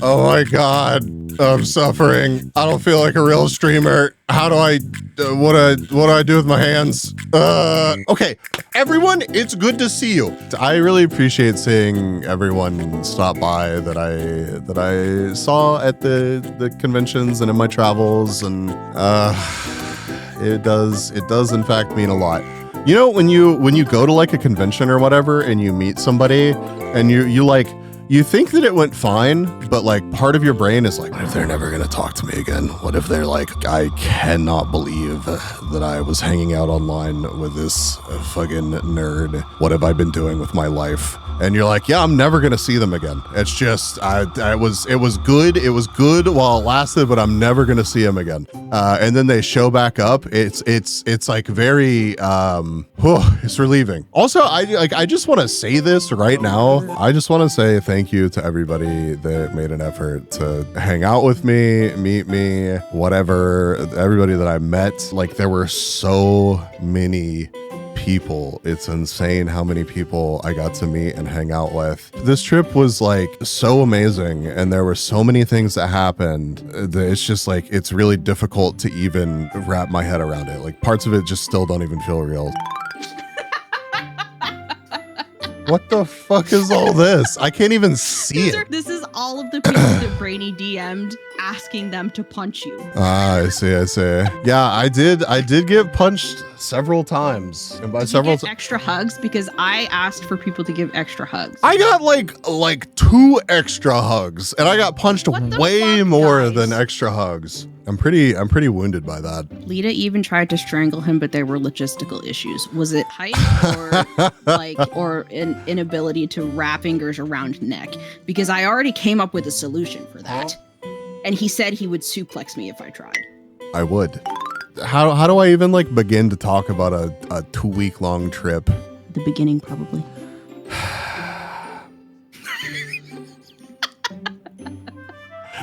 Oh my God, I'm suffering. I don't feel like a real streamer. How do I, what do I do with my hands? Okay, everyone, it's good to see you. I really appreciate seeing everyone stop by that I saw at the conventions and in my travels, and it does in fact mean a lot. You know, when you go to like a convention or whatever and you meet somebody and you think that it went fine, but like part of your brain is like, what if they're never gonna talk to me again? What if they're like, I cannot believe that I was hanging out online with this fucking nerd. What have I been doing with my life? And you're like, yeah, I'm never gonna see them again. It's just, it was good. It was good while it lasted, but I'm never gonna see them again. And then they show back up. It's like very, it's relieving. Also, I just want to say this right now. I just want to say thank you to everybody that made an effort to hang out with me, meet me, whatever. Everybody that I met, like there were so many people. It's insane how many people I got to meet and hang out with. This trip was like so amazing, and there were so many things that happened that it's just like, it's really difficult to even wrap my head around it. Like parts of it just still don't even feel real. What the fuck is all this? I can't even see it. This is all of the people that Brainy DM'd asking them to punch you. Ah, I see. Yeah, I did get punched several times. And by several extra hugs, because I asked for people to give extra hugs. I got like 2 extra hugs, and I got punched way more than extra hugs. I'm pretty wounded by that. Lita even tried to strangle him, but there were logistical issues. Was it height or an inability to wrap fingers around neck? Because I already came up with a solution for that. And he said he would suplex me if I tried. I would. How do I even like begin to talk about a 2-week-long trip? The beginning, probably.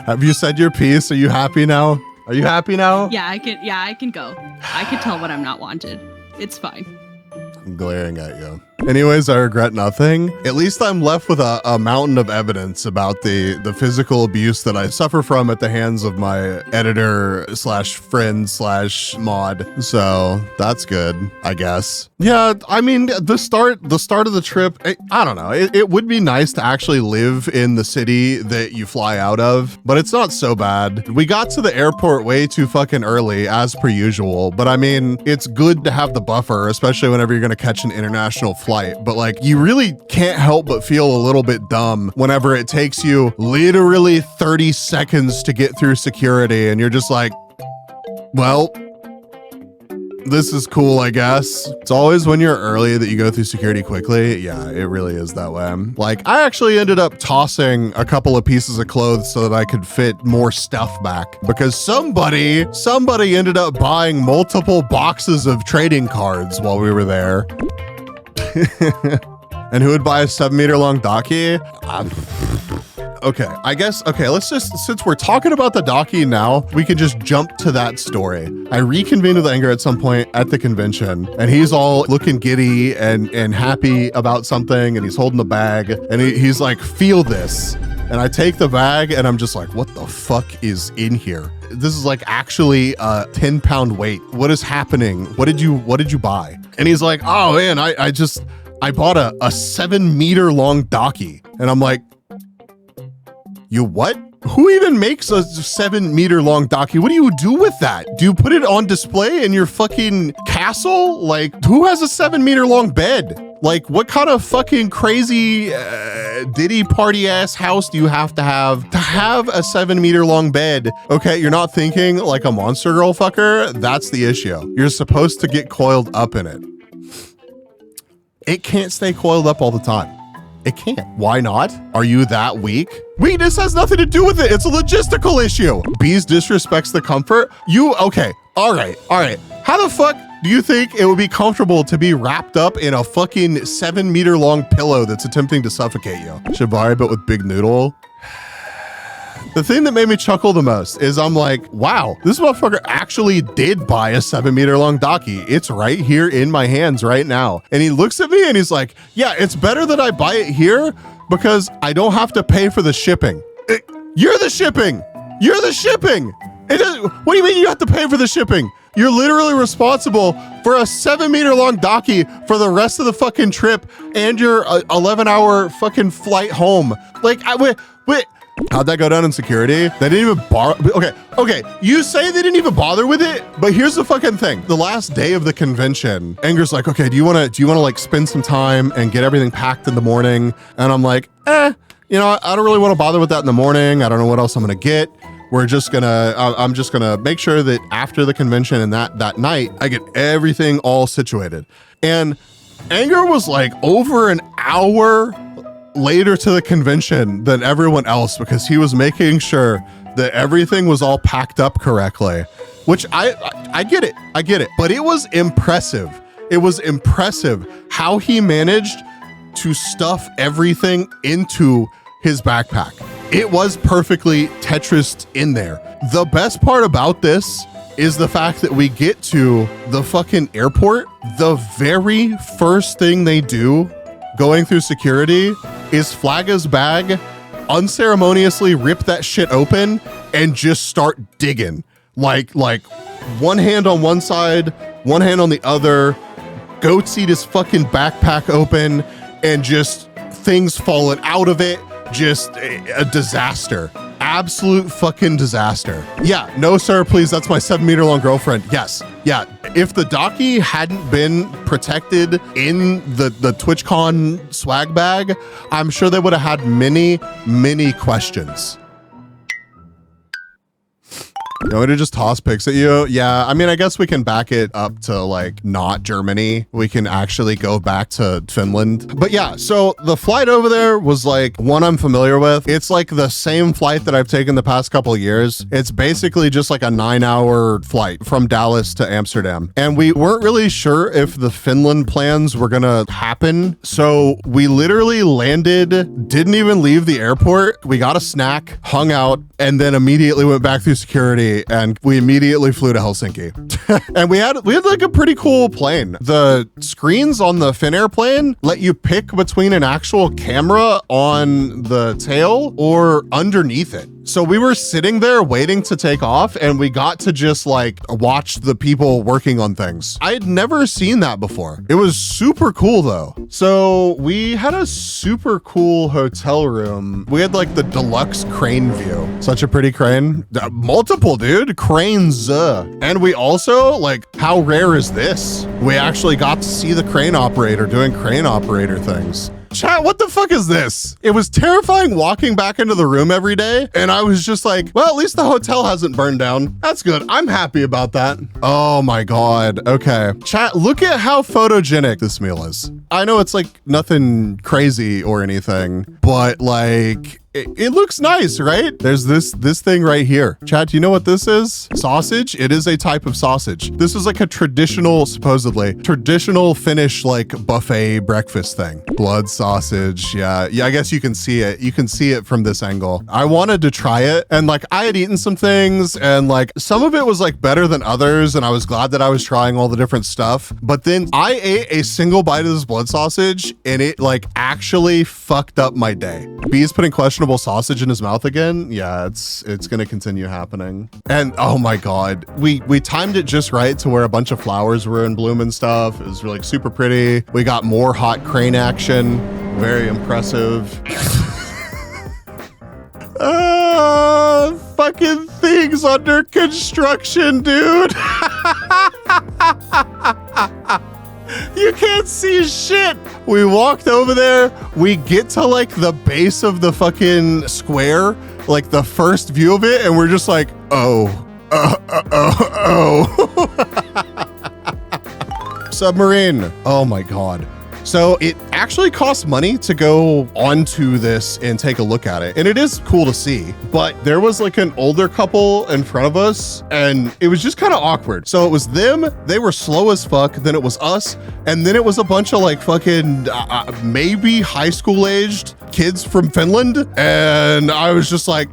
Have you said your piece? Are you happy now? Are you happy now? Yeah, I can go. I can tell when I'm not wanted. It's fine. I'm glaring at you. Anyways, I regret nothing. At least I'm left with a mountain of evidence about the physical abuse that I suffer from at the hands of my editor slash friend slash mod. So that's good, I guess. Yeah, I mean, the start of the trip, I don't know. It would be nice to actually live in the city that you fly out of, but it's not so bad. We got to the airport way too fucking early, as per usual. But I mean, it's good to have the buffer, especially whenever you're gonna catch an international flight. But like, you really can't help but feel a little bit dumb whenever it takes you literally 30 seconds to get through security, and you're just like, well, this is cool, I guess. It's always when you're early that you go through security quickly. Yeah, it really is that way. Like, I actually ended up tossing a couple of pieces of clothes so that I could fit more stuff back, because somebody ended up buying multiple boxes of trading cards while we were there. And who would buy a 7-meter long docky? Okay, I guess, let's just, since we're talking about the docky now, we can just jump to that story. I reconvened with Anger at some point at the convention, and he's all looking giddy and happy about something, and he's holding the bag, and he's like, feel this. And I take the bag, and I'm just like, what the fuck is in here? This is like actually a 10-pound weight. What is happening? What did you buy? And he's like, oh man, I bought a 7-meter long docky. And I'm like, you what? Who even makes a 7-meter long docky? What do you do with that? Do you put it on display in your fucking castle? Like, who has a 7-meter long bed? Like, what kind of fucking crazy Diddy party ass house do you have to have a 7-meter long bed? Okay, you're not thinking like a Monster Girl fucker. That's the issue. You're supposed to get coiled up in it. It can't stay coiled up all the time. It can't. Why not? Are you that weak? Weakness has nothing to do with it. It's a logistical issue. Bees disrespects the comfort. Okay. All right. How the fuck do you think it would be comfortable to be wrapped up in a fucking 7-meter long pillow that's attempting to suffocate you? Shibari, but with Big Noodle. The thing that made me chuckle the most is I'm like, wow, this motherfucker actually did buy a 7-meter long docky. It's right here in my hands right now. And he looks at me and he's like, yeah, it's better that I buy it here because I don't have to pay for the shipping. You're the shipping. You're the shipping. What do you mean you have to pay for the shipping? You're literally responsible for a 7-meter long docky for the rest of the fucking trip and your 11-hour fucking flight home. Like, wait. How'd that go down in security? They didn't even bother. Okay. You say they didn't even bother with it, but here's the fucking thing. The last day of the convention, Anger's like, okay, do you wanna like spend some time and get everything packed in the morning? And I'm like, I don't really want to bother with that in the morning. I don't know what else I'm gonna get. I'm just gonna make sure that after the convention and that night, I get everything all situated. And Anger was like over an hour later to the convention than everyone else because he was making sure that everything was all packed up correctly, which I get it. But it was impressive. It was impressive how he managed to stuff everything into his backpack. It was perfectly Tetrised in there. The best part about this is the fact that we get to the fucking airport. The very first thing they do going through security is flag his bag, unceremoniously rip that shit open, and just start digging. Like one hand on one side, one hand on the other, goat seat his fucking backpack open, and just things falling out of it. Just a disaster. Absolute fucking disaster. Yeah, no sir, please, that's my 7-meter long girlfriend. Yes, yeah. If the docky hadn't been protected in the TwitchCon swag bag, I'm sure they would have had many, many questions. You want me to just toss pics at you? Yeah, I mean, I guess we can back it up to like not Germany. We can actually go back to Finland. But yeah, so the flight over there was like one I'm familiar with. It's like the same flight that I've taken the past couple of years. It's basically just like a 9-hour flight from Dallas to Amsterdam. And we weren't really sure if the Finland plans were gonna happen. So we literally landed, didn't even leave the airport. We got a snack, hung out, and then immediately went back through security, and we immediately flew to Helsinki. And we had like a pretty cool plane. The screens on the Finnair plane let you pick between an actual camera on the tail or underneath it. So we were sitting there waiting to take off, and we got to just like watch the people working on things. I had never seen that before. It was super cool though. So we had a super cool hotel room. We had like the deluxe crane view. Such a pretty crane. Multiple, dude. Cranes. And we also, like, how rare is this? We actually got to see the crane operator doing crane operator things. Chat, what the fuck is this? It was terrifying walking back into the room every day, and I was just like, well, at least the hotel hasn't burned down. That's good. I'm happy about that. Oh my God. Okay. Chat, look at how photogenic this meal is. I know it's like nothing crazy or anything, but like, it looks nice, right? There's this thing right here. Chat, do you know what this is? Sausage? It is a type of sausage. This is like a traditional, supposedly, traditional Finnish like buffet breakfast thing. Blood sausage. Yeah, I guess you can see it. You can see it from this angle. I wanted to try it, and like I had eaten some things, and like some of it was like better than others, and I was glad that I was trying all the different stuff. But then I ate a single bite of this blood sausage, and it like actually fucked up my day. Bees putting questionable sausage in his mouth again. Yeah, it's gonna continue happening. And oh my God, we timed it just right to where a bunch of flowers were in bloom and stuff. It was really super pretty. We got more hot crane action. Very impressive. Fucking things under construction, dude. You can't see shit. We walked over there. We get to like the base of the fucking square, like the first view of it, and we're just like, oh. Submarine. Oh my God. So it actually costs money to go onto this and take a look at it. And it is cool to see, but there was like an older couple in front of us, and it was just kind of awkward. So it was them, they were slow as fuck, then it was us, and then it was a bunch of like fucking maybe high school aged kids from Finland. And I was just like,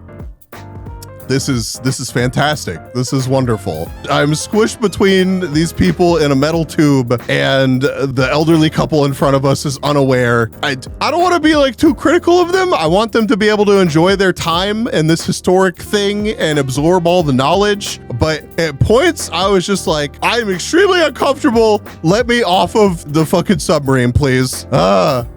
this is fantastic. This is wonderful. I'm squished between these people in a metal tube, and the elderly couple in front of us is unaware. I don't want to be like too critical of them. I want them to be able to enjoy their time in this historic thing and absorb all the knowledge. But at points, I was just like, I'm extremely uncomfortable. Let me off of the fucking submarine, please.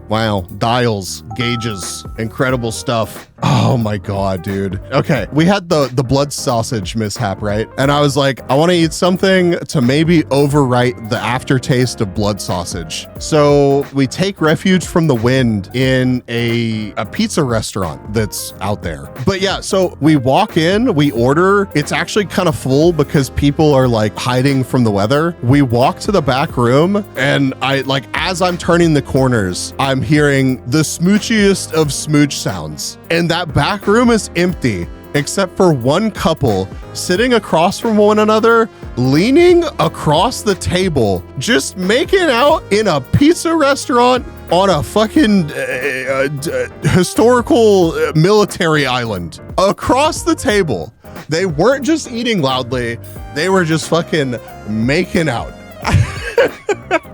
Wow, dials, gauges, incredible stuff. Oh my God, dude. Okay, we had the blood sausage mishap, right? And I was like, I want to eat something to maybe overwrite the aftertaste of blood sausage. So we take refuge from the wind in a pizza restaurant that's out there. But yeah, so we walk in, we order. It's actually kind of full because people are like hiding from the weather. We walk to the back room, and as I'm turning the corners, I'm hearing the smoochiest of smooch sounds. And that back room is empty, except for one couple sitting across from one another, leaning across the table, just making out in a pizza restaurant on a fucking historical military island. Across the table. They weren't just eating loudly, they were just fucking making out.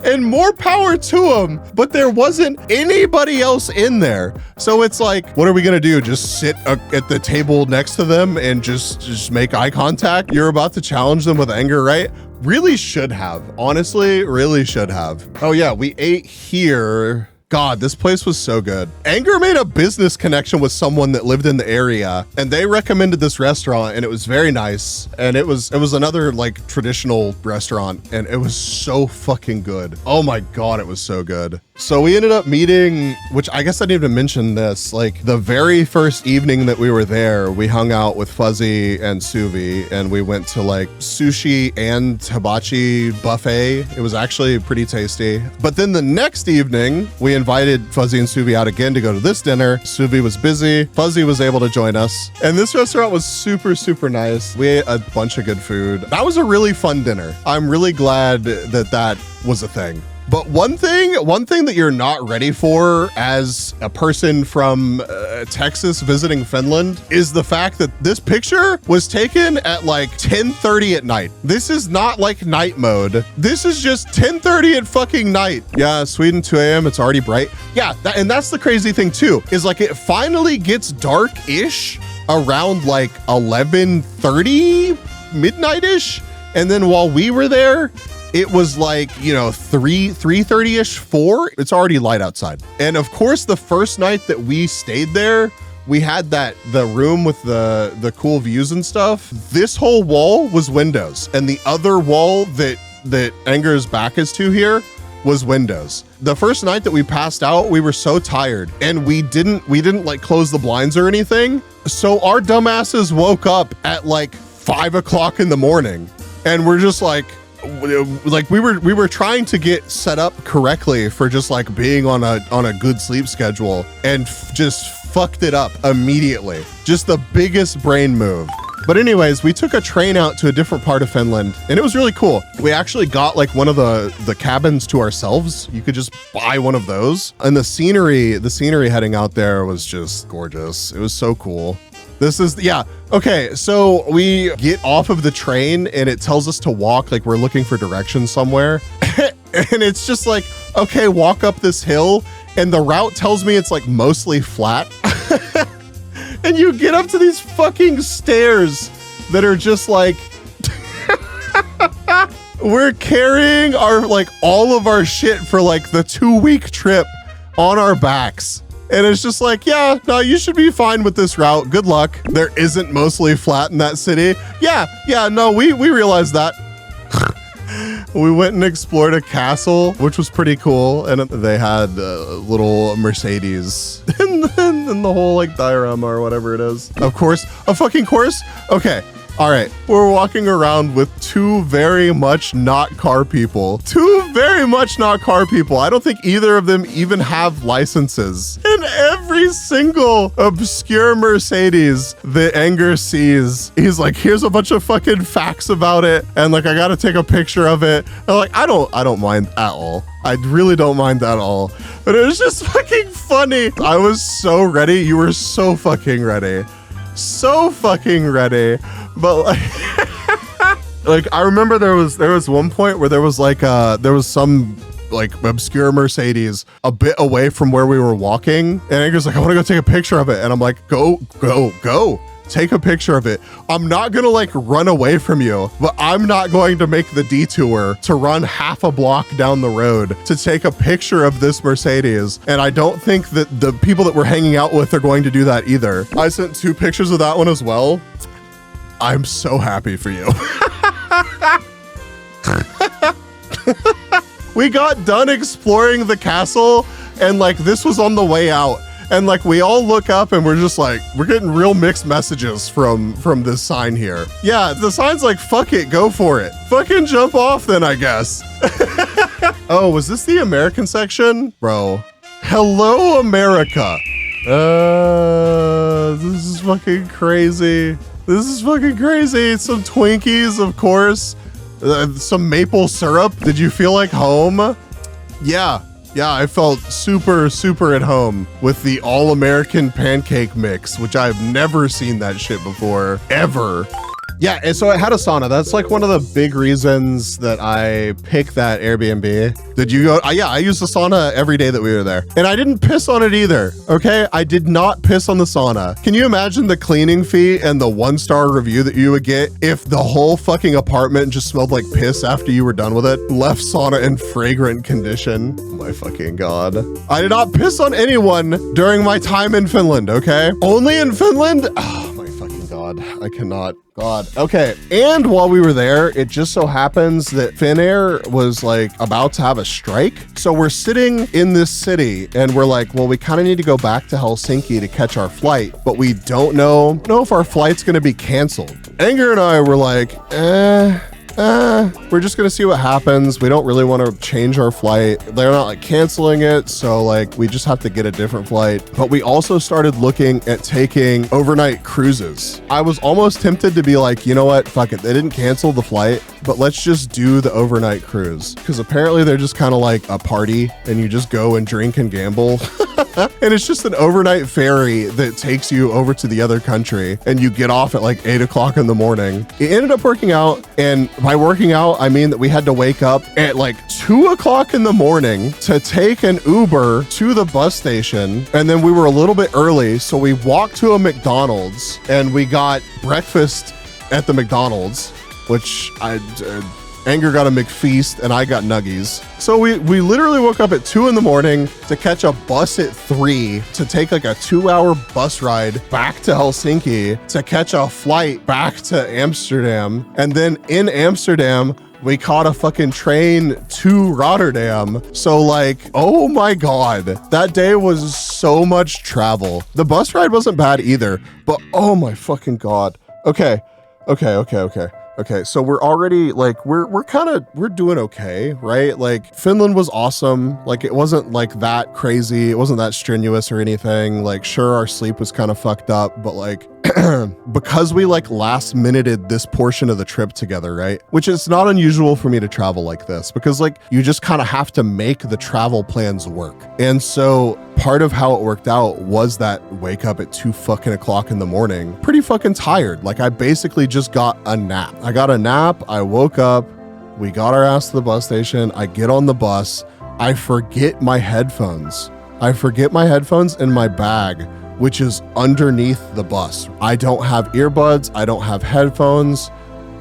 And more power to them, but there wasn't anybody else in there. So it's like, what are we gonna do? Just sit at the table next to them and just make eye contact? You're about to challenge them with anger, right? Really should have. Honestly, really should have. Oh yeah, we ate here. God, this place was so good. Anger made a business connection with someone that lived in the area, and they recommended this restaurant, and it was very nice. And it was another like traditional restaurant, and it was so fucking good. Oh my God, it was so good. So we ended up meeting, which I guess I didn't even mention this, like the very first evening that we were there, we hung out with Fuzzy and Suvi, and we went to like sushi and hibachi buffet. It was actually pretty tasty. But then the next evening, we invited Fuzzy and Suvi out again to go to this dinner. Suvi was busy. Fuzzy was able to join us. And this restaurant was super, super nice. We ate a bunch of good food. That was a really fun dinner. I'm really glad that was a thing. But one thing that you're not ready for as a person from Texas visiting Finland is the fact that this picture was taken at like 10:30 at night. This is not like night mode. This is just 10:30 at fucking night. Yeah, Sweden 2 a.m. It's already bright. Yeah, and that's the crazy thing too, is like it finally gets dark-ish around like 11:30, midnight-ish. And then while we were there, it was like, 3:30-ish, 4. It's already light outside. And of course, the first night that we stayed there, we had the room with the cool views and stuff. This whole wall was windows, and the other wall that Anger's back is to here was windows. The first night that we passed out, we were so tired, and we didn't like close the blinds or anything. So our dumbasses woke up at like 5 o'clock in the morning, and we're just like we were trying to get set up correctly for just like being on a good sleep schedule, and just fucked it up immediately. Just the biggest brain move. But anyways, we took a train out to a different part of Finland, and it was really cool. We actually got like one of the cabins to ourselves. You could just buy one of those. And the scenery heading out there was just gorgeous. It was so cool. Okay, so we get off of the train and it tells us to walk, like we're looking for directions somewhere. And it's just like, okay, walk up this hill, and the route tells me it's like mostly flat. And you get up to these fucking stairs that are just like, we're carrying all of our shit for like the 2-week trip on our backs. And it's just like, yeah, no, you should be fine with this route. Good luck. There isn't mostly flat in that city. Yeah, no, we realized that. We went and explored a castle, which was pretty cool. And they had a little Mercedes in the whole like diorama or whatever it is. Of course, a fucking course. Okay. All right, we're walking around with two very much not car people. I don't think either of them even have licenses. And every single obscure Mercedes that Anger sees, he's like, here's a bunch of fucking facts about it. And like, I gotta take a picture of it. And like, I don't mind at all. I really don't mind at all. But it was just fucking funny. I was so ready. You were so fucking ready. So fucking ready. But like I remember there was one point where there was some like obscure Mercedes a bit away from where we were walking, and Anger's like, I want to go take a picture of it, and I'm like, go, take a picture of it. I'm not gonna like run away from you, but I'm not going to make the detour to run half a block down the road to take a picture of this Mercedes. And I don't think that the people that we're hanging out with are going to do that either. I sent 2 pictures of that one as well. I'm so happy for you. We got done exploring the castle, and like this was on the way out, and like we all look up and we're just like, we're getting real mixed messages from this sign here. Yeah, the sign's like, fuck it, go for it. Fucking jump off then, I guess. Oh, was this the American section? Bro. Hello, America. This is fucking crazy. This is fucking crazy. Some Twinkies, of course. Some maple syrup. Did you feel like home? Yeah, I felt super at home with the all-American pancake mix, which I've never seen that shit before, ever. Yeah, and so I had a sauna. That's like one of the big reasons that I picked that Airbnb. Did you go? Yeah, I used the sauna every day that we were there. And I didn't piss on it either, okay? I did not piss on the sauna. Can you imagine the cleaning fee and the 1-star review that you would get if the whole fucking apartment just smelled like piss after you were done with it? Left sauna in fragrant condition. Oh my fucking God. I did not piss on anyone during my time in Finland, okay? Only in Finland? Oh my fucking God. I cannot. God. Okay. And while we were there, it just so happens that Finnair was like about to have a strike. So we're sitting in this city and we're like, well, we kind of need to go back to Helsinki to catch our flight, but we don't know if our flight's going to be canceled. Anger and I were like, we're just gonna see what happens. We don't really want to change our flight. They're not like canceling it, so like we just have to get a different flight. But we also started looking at taking overnight cruises. I was almost tempted to be like, you know what, fuck it, they didn't cancel the flight, but let's just do the overnight cruise, because apparently they're just kind of like a party and you just go and drink and gamble. And it's just an overnight ferry that takes you over to the other country, and you get off at like 8 o'clock in the morning. It ended up working out, and by working out, I mean that we had to wake up at like 2 o'clock in the morning to take an Uber to the bus station. And then we were a little bit early, so we walked to a McDonald's and we got breakfast at the McDonald's, which Anger got a McFeast and I got nuggies. So we literally woke up at 2 in the morning to catch a bus at 3 to take like a 2-hour bus ride back to Helsinki to catch a flight back to Amsterdam. And then in Amsterdam, we caught a fucking train to Rotterdam. So like, oh my God, that day was so much travel. The bus ride wasn't bad either, but oh my fucking God. Okay, so we're already like, we're doing okay, right? Like Finland was awesome. Like it wasn't like that crazy. It wasn't that strenuous or anything. Like sure, our sleep was kind of fucked up, but like because we like last minuted this portion of the trip together, right? Which is not unusual for me to travel like this, because like you just kind of have to make the travel plans work. And so part of how it worked out was that wake up at 2 fucking o'clock in the morning, pretty fucking tired. Like I basically just got a nap. I got a nap, I woke up, we got our ass to the bus station, I get on the bus, I forget my headphones. In my bag, which is underneath the bus. I don't have earbuds, I don't have headphones.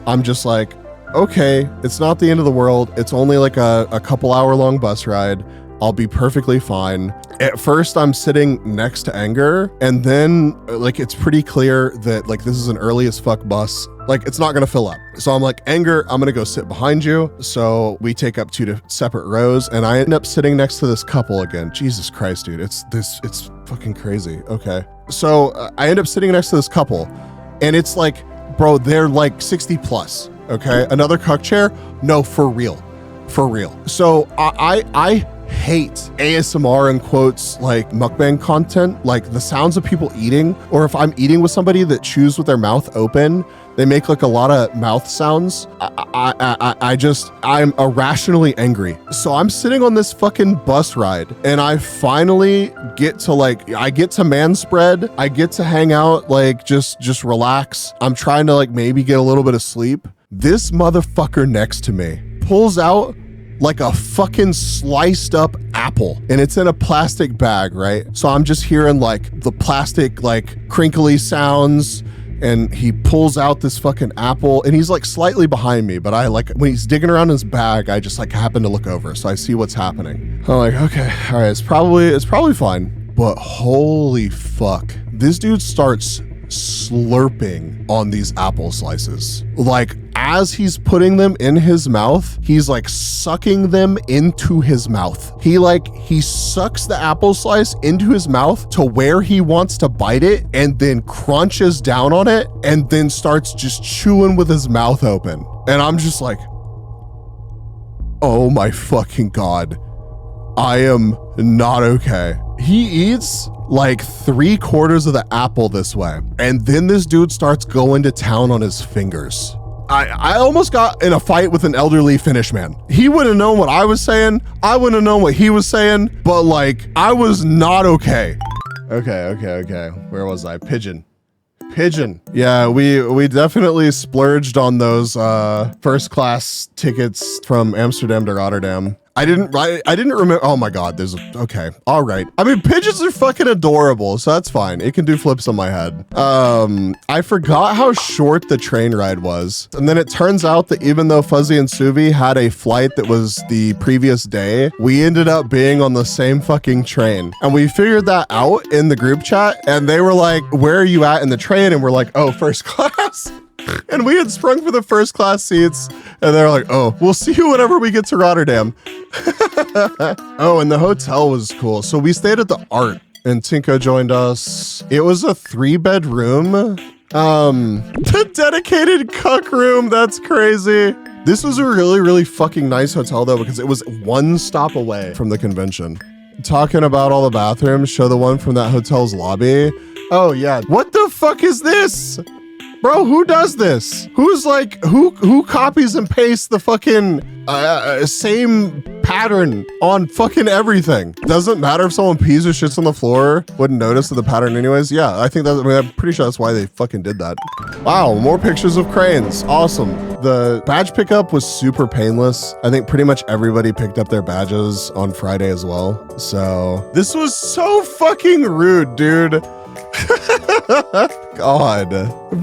I'm just like, okay, it's not the end of the world. It's only like a couple hour long bus ride. I'll be perfectly fine. At first, I'm sitting next to Anger, and then like it's pretty clear that like this is an early as fuck bus. Like it's not gonna fill up. So I'm like, Anger, I'm gonna go sit behind you. So we take up 2 separate rows, and I end up sitting next to this couple again. Jesus Christ, dude, it's fucking crazy. Okay, so I end up sitting next to this couple, and it's like, bro, they're like 60 plus. Okay, another cuck chair? No, for real. So I hate ASMR in quotes, like mukbang content, like the sounds of people eating, or if I'm eating with somebody that chews with their mouth open, They make like a lot of mouth sounds. I'm irrationally angry. So I'm sitting on this fucking bus ride and I finally get to man spread. I get to hang out, like just relax. I'm trying to like maybe get a little bit of sleep. This motherfucker next to me pulls out like a fucking sliced up apple and it's in a plastic bag, right? So I'm just hearing like the plastic like crinkly sounds and he pulls out this fucking apple and he's like slightly behind me, but I like when he's digging around his bag, I just like happen to look over. So I see what's happening. I'm like, okay, all right, it's probably fine. But holy fuck, this dude starts slurping on these apple slices. Like as he's putting them in his mouth, he's like sucking them into his mouth. He sucks the apple slice into his mouth to where he wants to bite it and then crunches down on it and then starts just chewing with his mouth open. And I'm just like, oh my fucking God. I am not okay. He eats like 3/4 of the apple this way. And then this dude starts going to town on his fingers. I almost got in a fight with an elderly Finnish man. He wouldn't have known what I was saying. I wouldn't have known what he was saying, but like, I was not okay. Okay. Where was I? Pigeon. Yeah, we definitely splurged on those first class tickets from Amsterdam to Rotterdam. I didn't remember. Oh my God, okay. All right. I mean, pigeons are fucking adorable, so that's fine. It can do flips on my head. I forgot how short the train ride was. And then it turns out that even though Fuzzy and Suvi had a flight that was the previous day, we ended up being on the same fucking train. And we figured that out in the group chat. And they were like, where are you at in the train? And we're like, oh, first class. And we had sprung for the first class seats and they're like, oh, we'll see you whenever we get to Rotterdam. Oh, and the hotel was cool. So we stayed at the Art and Tinko joined us. It was a 3-bedroom, the dedicated cuck room. That's crazy. This was a really, really fucking nice hotel though, because it was 1 stop away from the convention. Talking about all the bathrooms, show the one from that hotel's lobby. Oh yeah. What the fuck is this? Bro, who does this? Who's like, who copies and pastes the fucking same pattern on fucking everything? Doesn't matter if someone pees or shits on the floor, wouldn't notice the pattern anyways. Yeah, I think I'm pretty sure that's why they fucking did that. Wow, more pictures of cranes. Awesome. The badge pickup was super painless. I think pretty much everybody picked up their badges on Friday as well. So this was so fucking rude, dude. God,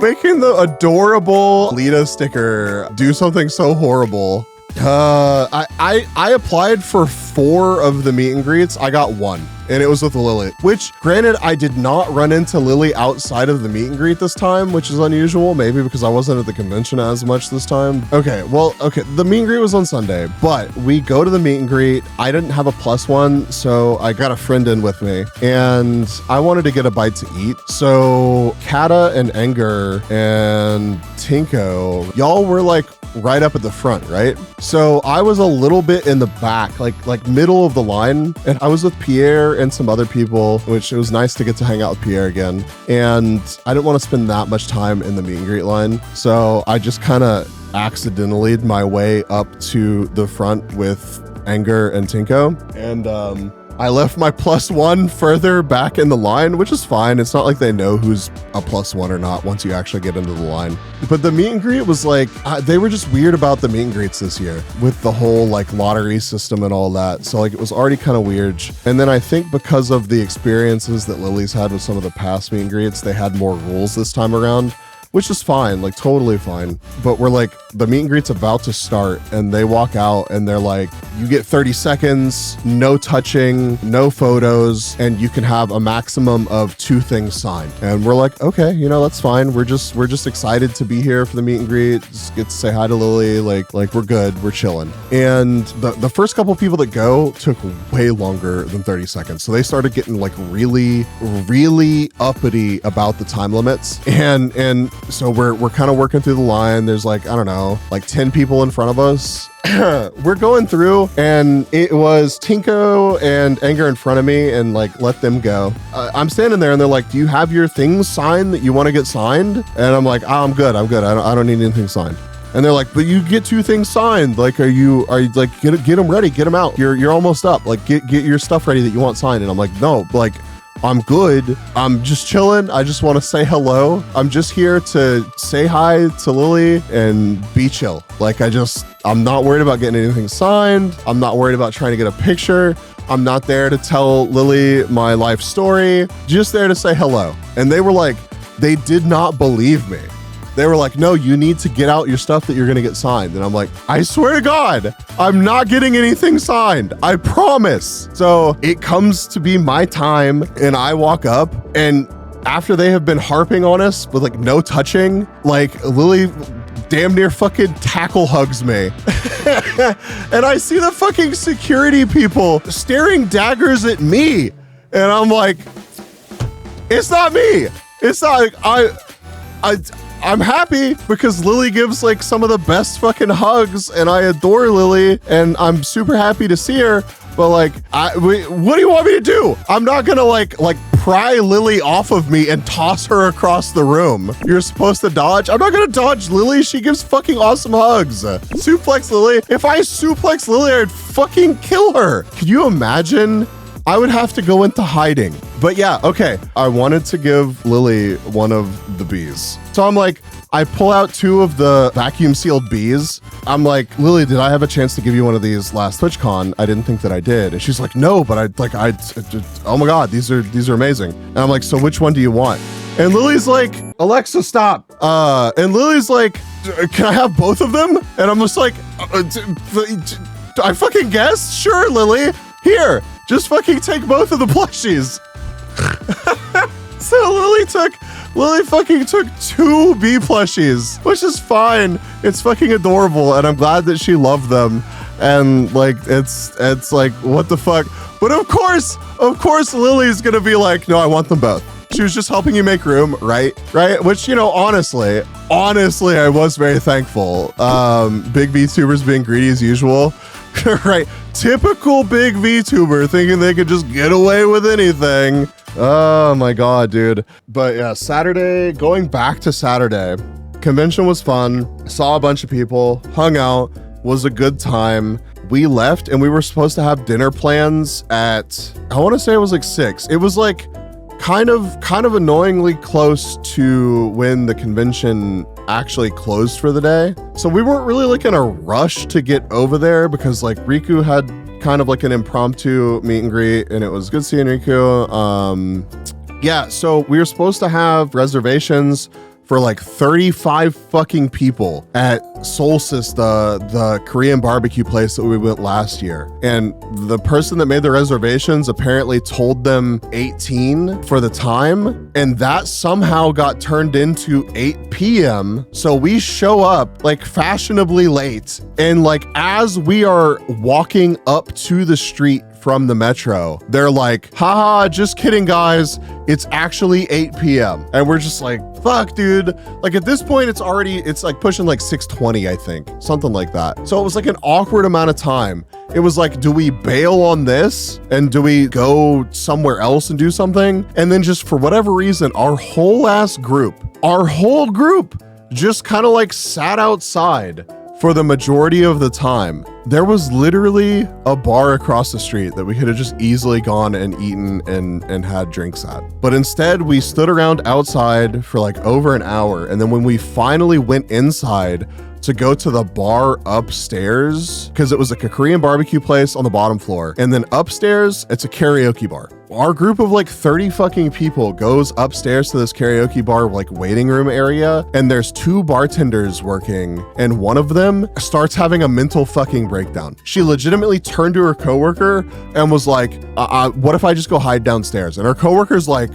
making the adorable Lita sticker do something so horrible. I applied for 4 of the meet and greets. I got 1 and it was with Lily, which granted, I did not run into Lily outside of the meet and greet this time, which is unusual, maybe because I wasn't at the convention as much this time. Okay, the meet and greet was on Sunday, but we go to the meet and greet. I didn't have a +1, so I got a friend in with me and I wanted to get a bite to eat. So Kata and Enger and Tinko, y'all were like right up at the front, right? So I was a little bit in the back, like middle of the line, and I was with Pierre and some other people, which it was nice to get to hang out with Pierre again. And I didn't want to spend that much time in the meet and greet line. So I just kind of accidentally my way up to the front with Enger and Tinko. And I left my +1 further back in the line, which is fine. It's not like they know who's a +1 or not once you actually get into the line. But the meet and greet was like, they were just weird about the meet and greets this year with the whole like lottery system and all that. So like it was already kind of weird. And then I think because of the experiences that Lily's had with some of the past meet and greets, they had more rules this time around, which is fine, like totally fine. But we're like, the meet and greet's about to start and they walk out and they're like, you get 30 seconds, no touching, no photos, and you can have a maximum of 2 things signed. And we're like, okay, you know, that's fine. We're just excited to be here for the meet and greet. Just get to say hi to Lily. Like we're good, we're chilling. And the first couple of people that go took way longer than 30 seconds. So they started getting like really, really uppity about the time limits. And So we're kind of working through the line. There's like, I don't know, like 10 people in front of us. We're going through, and it was Tinko and Anger in front of me, and like let them go. I'm standing there and they're like, do you have your things signed that you want to get signed? And I'm like, oh, I'm good. I don't need anything signed. And they're like, but you get 2 things signed. Like, are you like, get them ready, get them out. You're almost up. Like, get your stuff ready that you want signed. And I'm like, no, like, I'm good. I'm just chilling. I just want to say hello. I'm just here to say hi to Lily and be chill. Like, I'm not worried about getting anything signed. I'm not worried about trying to get a picture. I'm not there to tell Lily my life story. Just there to say hello. And they were like, they did not believe me. They were like, no, you need to get out your stuff that you're going to get signed. And I'm like, I swear to God, I'm not getting anything signed. I promise. So it comes to be my time and I walk up, and after they have been harping on us with like no touching, like Lily damn near fucking tackle hugs me. And I see the fucking security people staring daggers at me. And I'm like, it's not me. It's not, I'm happy because Lily gives like some of the best fucking hugs, and I adore Lily, and I'm super happy to see her. But like, what do you want me to do? I'm not gonna like pry Lily off of me and toss her across the room. You're supposed to dodge. I'm not gonna dodge Lily. She gives fucking awesome hugs. Suplex Lily. If I suplex Lily, I'd fucking kill her. Could you imagine? I would have to go into hiding. But yeah, okay. I wanted to give Lily one of the bees. So I'm like, I pull out 2 of the vacuum sealed bees. I'm like, Lily, did I have a chance to give you one of these last TwitchCon? I didn't think that I did. And she's like, no, but oh my God, these are amazing. And I'm like, so which one do you want? And Lily's like, Alexa, stop. And Lily's like, can I have both of them? And I'm just like, I fucking guess? Sure, Lily. Here, just fucking take both of the plushies. So Lily fucking took 2 bee plushies, which is fine. It's fucking adorable, and I'm glad that she loved them. And like, it's like, what the fuck? But of course, Lily's gonna be like, no, I want them both. She was just helping you make room, right? Which, you know, honestly, I was very thankful. Big VTubers being greedy as usual. Right, typical big VTuber thinking they could just get away with anything. Oh my God, dude. But yeah, Saturday, going back to Saturday, convention was fun. Saw a bunch of people, hung out, was a good time. We left and we were supposed to have dinner plans at, I want to say it was like 6. It was like kind of annoyingly close to when the convention actually closed for the day. So we weren't really like in a rush to get over there because like Riku had kind of like an impromptu meet and greet, and it was good seeing Riku. Yeah, so we were supposed to have reservations for like 35 fucking people at Solstice, the Korean barbecue place that we went last year. And the person that made the reservations apparently told them 18 for the time, and that somehow got turned into 8 p.m. So we show up like fashionably late, and like as we are walking up to the street from the metro, they're like, haha, just kidding guys, it's actually 8 p.m. And we're just like, fuck dude. Like at this point it's like pushing like 6:20, I think, something like that. So it was like an awkward amount of time. It was like, do we bail on this and do we go somewhere else and do something? And then just for whatever reason, our whole group just kind of like sat outside for the majority of the time. There was literally a bar across the street that we could have just easily gone and eaten and had drinks at. But instead we stood around outside for like over an hour. And then when we finally went inside to go to the bar upstairs, because it was like a Korean barbecue place on the bottom floor, and then upstairs it's a karaoke bar. Our group of like 30 fucking people goes upstairs to this karaoke bar like waiting room area, and there's 2 bartenders working, and one of them starts having a mental fucking breakdown. She legitimately turned to her coworker and was like, what if I just go hide downstairs? And her coworker's like,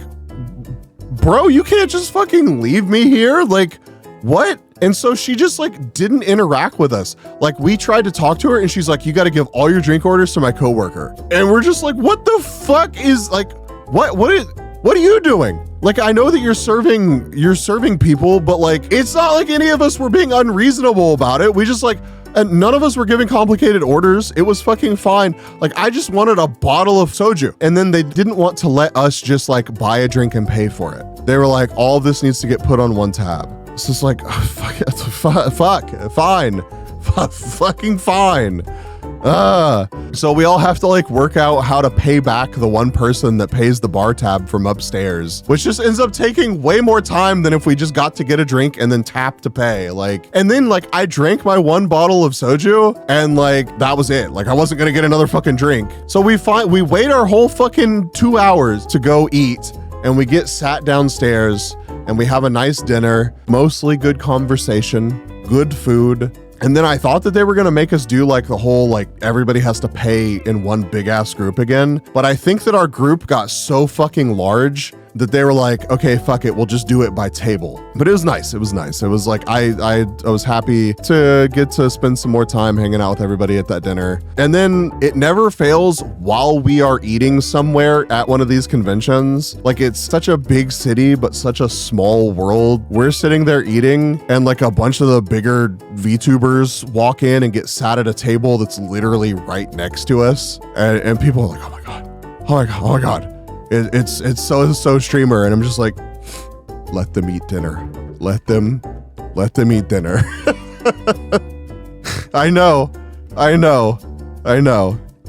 bro, you can't just fucking leave me here, like what? And so she just like didn't interact with us. Like we tried to talk to her and she's like, you got to give all your drink orders to my coworker. And we're just like, what the fuck is like, what is, what are you doing? Like, I know that you're serving people, but like, it's not like any of us were being unreasonable about it. We just like, and none of us were giving complicated orders. It was fucking fine. Like, I just wanted a bottle of soju. And then they didn't want to let us just like buy a drink and pay for it. They were like, all of this needs to get put on one tab. It's just like, fucking fine. So we all have to like work out how to pay back the one person that pays the bar tab from upstairs, which just ends up taking way more time than if we just got to get a drink and then tap to pay. Like, and then like I drank my one bottle of soju and like that was it. Like I wasn't gonna get another fucking drink. So we wait our whole fucking 2 hours to go eat, and we get sat downstairs and we have a nice dinner, mostly good conversation, good food. And then I thought that they were gonna make us do like the whole, like everybody has to pay in one big ass group again. But I think that our group got so fucking large that they were like, okay, fuck it, we'll just do it by table. But it was nice, it was nice. It was like, I was happy to get to spend some more time hanging out with everybody at that dinner. And then it never fails while we are eating somewhere at one of these conventions. Like it's such a big city, but such a small world. We're sitting there eating and like a bunch of the bigger VTubers walk in and get sat at a table that's literally right next to us. And people are like, oh my God, oh my God, oh my God. It's so streamer, and I'm just like, let them eat dinner. Let them eat dinner. I know,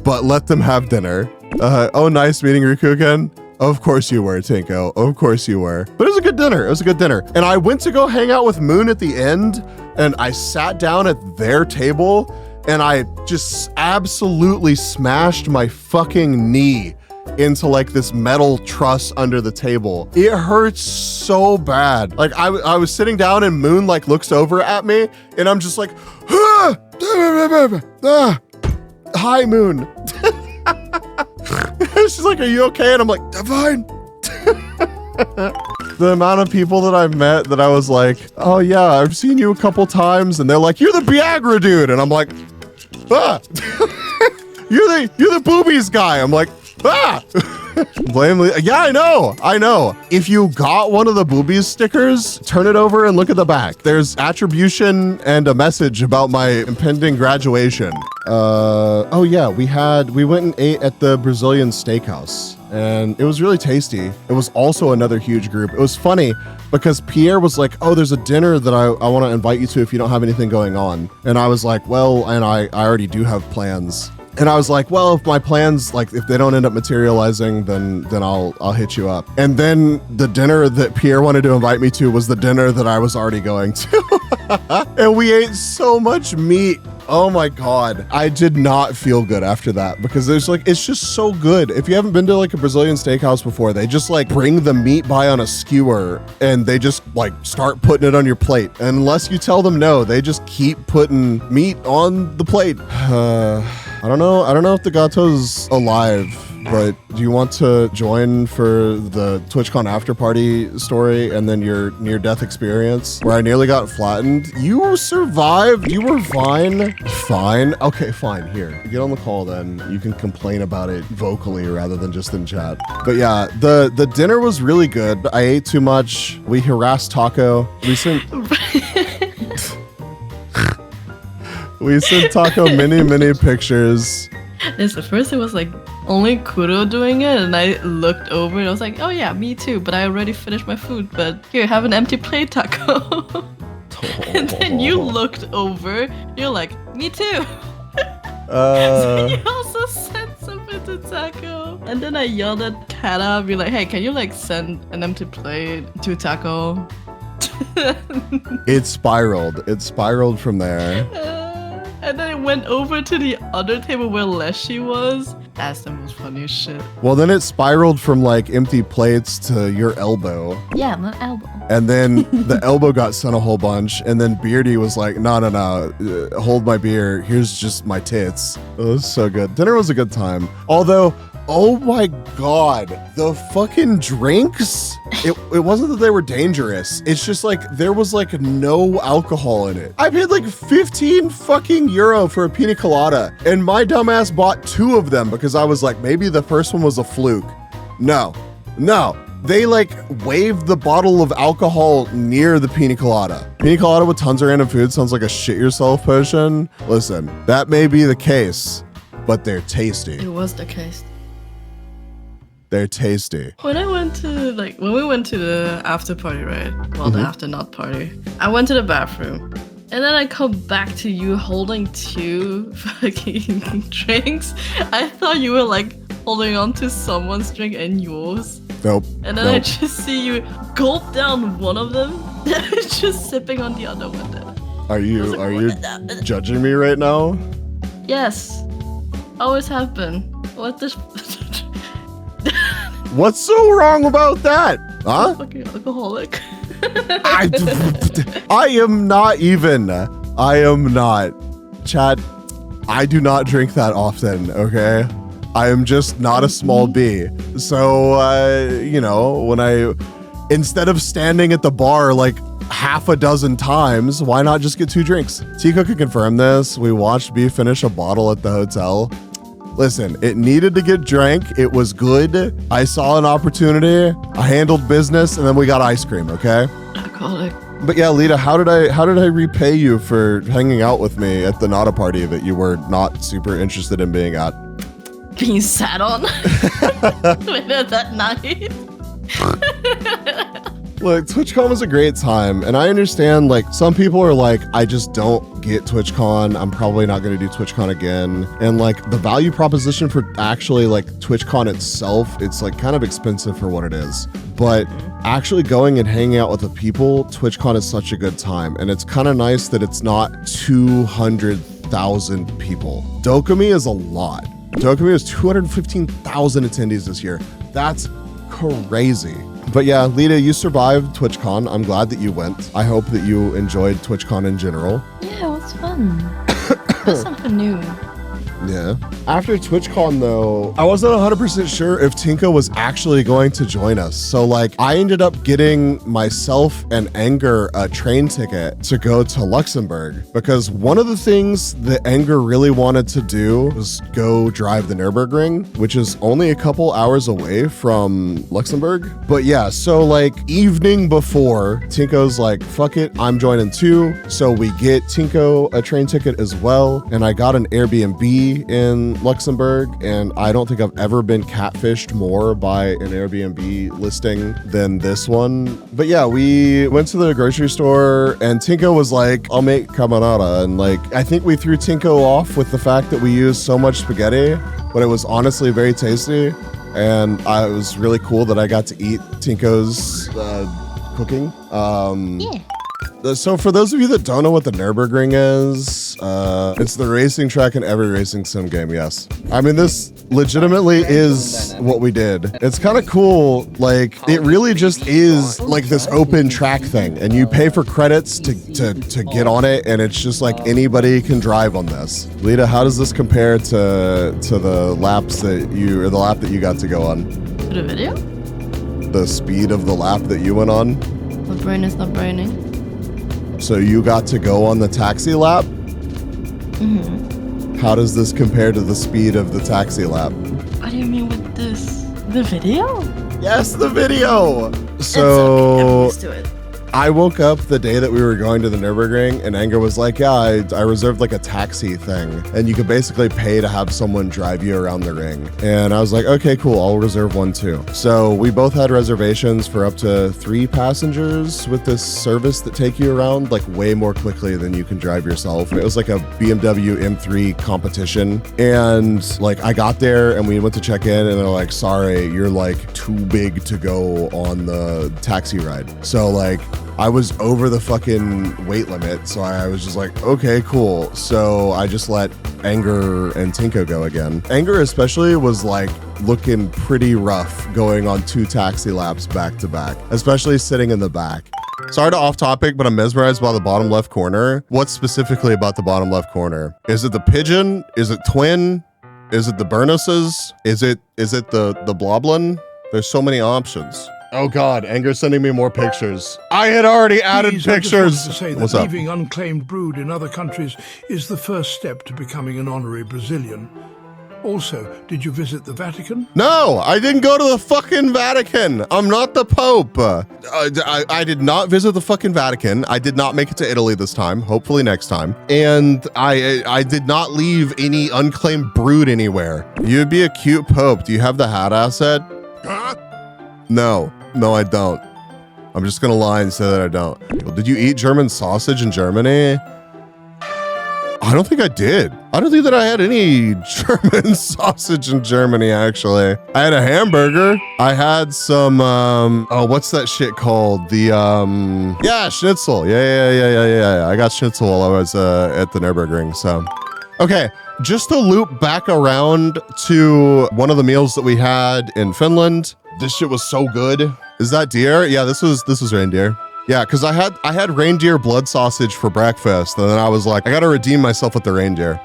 but let them have dinner. Oh, nice meeting Riku again. Of course you were, Tinko. Of course you were. But it was a good dinner. It was a good dinner. And I went to go hang out with Moon at the end, and I sat down at their table, and I just absolutely smashed my fucking knee into like this metal truss under the table. It hurts so bad. Like I was sitting down and Moon like looks over at me and I'm just like, ah, hi Moon. She's like, are you okay? And I'm like, fine. The amount of people that I've met that I was like, oh yeah, I've seen you a couple times, and they're like, you're the Viagra dude, and I'm like, ah. you're the boobies guy. I'm like, ah! Yeah, I know. If you got one of the boobies stickers, turn it over and look at the back. There's attribution and a message about my impending graduation. Oh yeah, we went and ate at the Brazilian steakhouse, and it was really tasty. It was also another huge group. It was funny because Pierre was like, oh, there's a dinner that I want to invite you to if you don't have anything going on. And I was like, well, and I already do have plans. And I was like, well, if my plans, like if they don't end up materializing, then I'll hit you up. And then the dinner that Pierre wanted to invite me to was the dinner that I was already going to. And we ate so much meat. Oh my God. I did not feel good after that because there's like, it's just so good. If you haven't been to like a Brazilian steakhouse before, they just like bring the meat by on a skewer and they just like start putting it on your plate. And unless you tell them no, they just keep putting meat on the plate. I don't know if the Gato's alive, but do you want to join for the TwitchCon after party story and then your near-death experience where I nearly got flattened? You survived. You were fine. Fine. Okay, fine. Here, get on the call then. You can complain about it vocally rather than just in chat. But yeah, the dinner was really good. I ate too much. We harassed Taco. We sent Taco many pictures. Yes, at first it was like only Kuro doing it, and I looked over and I was like, oh yeah, me too, but I already finished my food, but here, have an empty plate, Taco. And then you looked over, you're like, me too. So you also sent something to Taco. And then I yelled at Kata, be like, hey, can you like send an empty plate to Taco? It spiraled from there. And then it went over to the other table where Leshy was. That's the most funniest shit. Well, then it spiraled from like empty plates to your elbow. Yeah, my elbow. And then the elbow got sent a whole bunch. And then Beardy was like, no, hold my beer. Here's just my tits. It was so good. Dinner was a good time. Although, oh my God, the fucking drinks. It wasn't that they were dangerous. It's just like there was like no alcohol in it. I paid like 15 fucking euro for a pina colada, and my dumbass bought 2 of them because I was like, maybe the first one was a fluke. No, They like waved the bottle of alcohol near the pina colada. Pina colada with tons of random food sounds like a shit yourself potion. Listen, that may be the case, but they're tasty. It was the case. They're tasty. When we went to the after party, right? Well, the after not party. I went to the bathroom. And then I come back to you holding 2 fucking drinks. I thought you were like holding on to someone's drink and yours. Nope. And then I just see you gulp down one of them, just sipping on the other one. Are you judging me right now? Yes. Always have been. What the? What's so wrong about that? Huh? Fucking alcoholic. I am not even. I am not. Chat, I do not drink that often, okay? I am just not a small B. So, you know, when instead of standing at the bar like half a dozen times, why not just get 2 drinks? Tico can confirm this. We watched B finish a bottle at the hotel. Listen, it needed to get drank. It was good. I saw an opportunity. I handled business, and then we got ice cream, okay? Alcoholic. But yeah, Lita, how did I repay you for hanging out with me at the Nada party that you were not super interested in being at? Being sat on later that night. Look, TwitchCon was a great time, and I understand, like, some people are like, I just don't get TwitchCon. I'm probably not going to do TwitchCon again. And, like, the value proposition for actually, like, TwitchCon itself, it's, like, kind of expensive for what it is. But actually going and hanging out with the people, TwitchCon is such a good time. And it's kind of nice that it's not 200,000 people. DoKomi is a lot. DoKomi has 215,000 attendees this year. That's crazy. But yeah, Lita, you survived TwitchCon. I'm glad that you went. I hope that you enjoyed TwitchCon in general. Yeah, it was fun. That's something new. Yeah. After TwitchCon, though, I wasn't 100% sure if Tinka was actually going to join us. So, like, I ended up getting myself and Anger a train ticket to go to Luxembourg because one of the things that Anger really wanted to do was go drive the Nürburgring, which is only a couple hours away from Luxembourg. But yeah, so like evening before, Tinko's like, fuck it, I'm joining too. So we get Tinko a train ticket as well. And I got an Airbnb in Luxembourg, and I don't think I've ever been catfished more by an Airbnb listing than this one. But yeah, we went to the grocery store and Tinko was like, I'll make carbonara. And like, I think we threw Tinko off with the fact that we used so much spaghetti, but it was honestly very tasty. And it was really cool that I got to eat Tinko's cooking. Yeah. So for those of you that don't know what the Nürburgring is, it's the racing track in every racing sim game, yes. I mean, this legitimately is what we did. It's kind of cool, like, it really just is like this open track thing, and you pay for credits to get on it, and it's just like anybody can drive on this. Lita, how does this compare to the laps that the lap that you got to go on? To the video? The speed of the lap that you went on? My brain is not braining. So you got to go on the taxi lap? Mm-hmm. How does this compare to the speed of the taxi lap? What do you mean with this? The video? Yes, the video! So, okay, I'm used to it. I woke up the day that we were going to the Nürburgring, and Anger was like, yeah, I reserved like a taxi thing, and you could basically pay to have someone drive you around the ring. And I was like, okay, cool, I'll reserve one too. So we both had reservations for up to 3 passengers with this service that take you around like way more quickly than you can drive yourself. It was like a BMW M3 competition. And like I got there and we went to check in and they're like, sorry, you're like too big to go on the taxi ride. So like, I was over the fucking weight limit, so I was just like, okay, cool. So I just let Anger and Tinko go again. Anger especially was like looking pretty rough going on 2 taxi laps back to back, especially sitting in the back. Sorry to off topic, but I'm mesmerized by the bottom left corner. What's specifically about the bottom left corner? Is it the pigeon? Is it twin? Is it the Burnoses? Is it the Bloblin? There's so many options. Oh God, Anger's sending me more pictures. I had already added pictures. To say that What's up? Leaving unclaimed brood in other countries is the first step to becoming an honorary Brazilian. Also, did you visit the Vatican? No, I didn't go to the fucking Vatican. I'm not the Pope. I did not visit the fucking Vatican. I did not make it to Italy this time. Hopefully next time. And I did not leave any unclaimed brood anywhere. You'd be a cute Pope. Do you have the hat asset? Huh? No, I don't. I'm just gonna lie and say that I don't. Did you eat German sausage in Germany? I don't think I did. I don't think that I had any German sausage in Germany, actually. I had a hamburger. I had some, oh, what's that shit called? Yeah, schnitzel. Yeah. I got schnitzel while I was at the Nürburgring, so. Okay, just to loop back around to one of the meals that we had in Finland. This shit was so good. Is that deer? Yeah, this was reindeer. Yeah, because I had reindeer blood sausage for breakfast, and then I was like, I gotta redeem myself with the reindeer.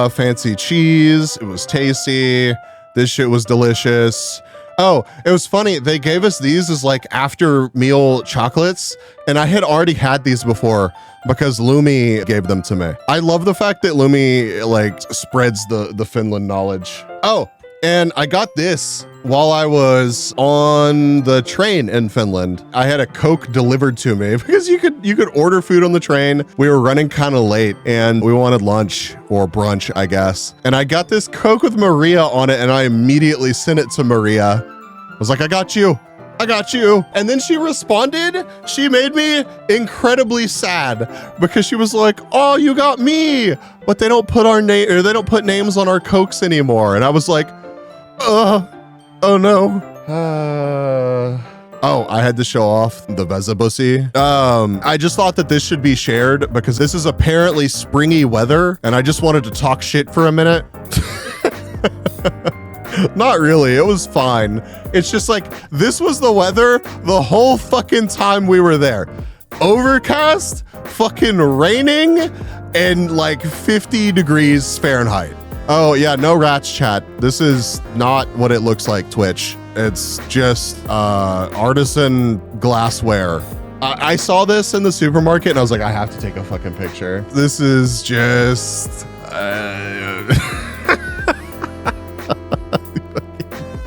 Fancy cheese. It was tasty. This shit was delicious. Oh, it was funny. They gave us these as like after meal chocolates, and I had already had these before because Lumi gave them to me. I love the fact that Lumi like spreads the Finland knowledge. Oh, and I got this while I was on the train in Finland. I had a Coke delivered to me because you could order food on the train. We were running kind of late and we wanted lunch or brunch, I guess. And I got this Coke with Maria on it and I immediately sent it to Maria. I was like, I got you. And then she responded. She made me incredibly sad because she was like, oh, you got me, but they don't put our name, or they don't put names on our Cokes anymore. And I was like, oh no. Oh, I had to show off the Vezabussy. I just thought that this should be shared because this is apparently springy weather and I just wanted to talk shit for a minute. Not really, it was fine. It's just like, this was the weather the whole fucking time we were there. Overcast, fucking raining, and like 50 degrees Fahrenheit. Oh yeah, no rats chat. This is not what it looks like, Twitch. It's just artisan glassware. I saw this in the supermarket and I was like, I have to take a fucking picture. This is just...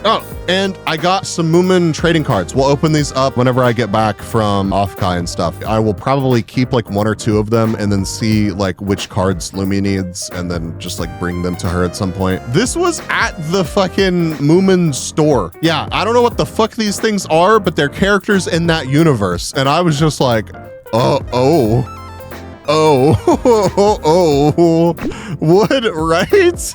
Oh, and I got some Moomin trading cards. We'll open these up whenever I get back from Offkai and stuff. I will probably keep like 1 or 2 of them and then see like which cards Lumi needs and then just like bring them to her at some point. This was at the fucking Moomin store. Yeah, I don't know what the fuck these things are, but they're characters in that universe. And I was just like, oh, what, right?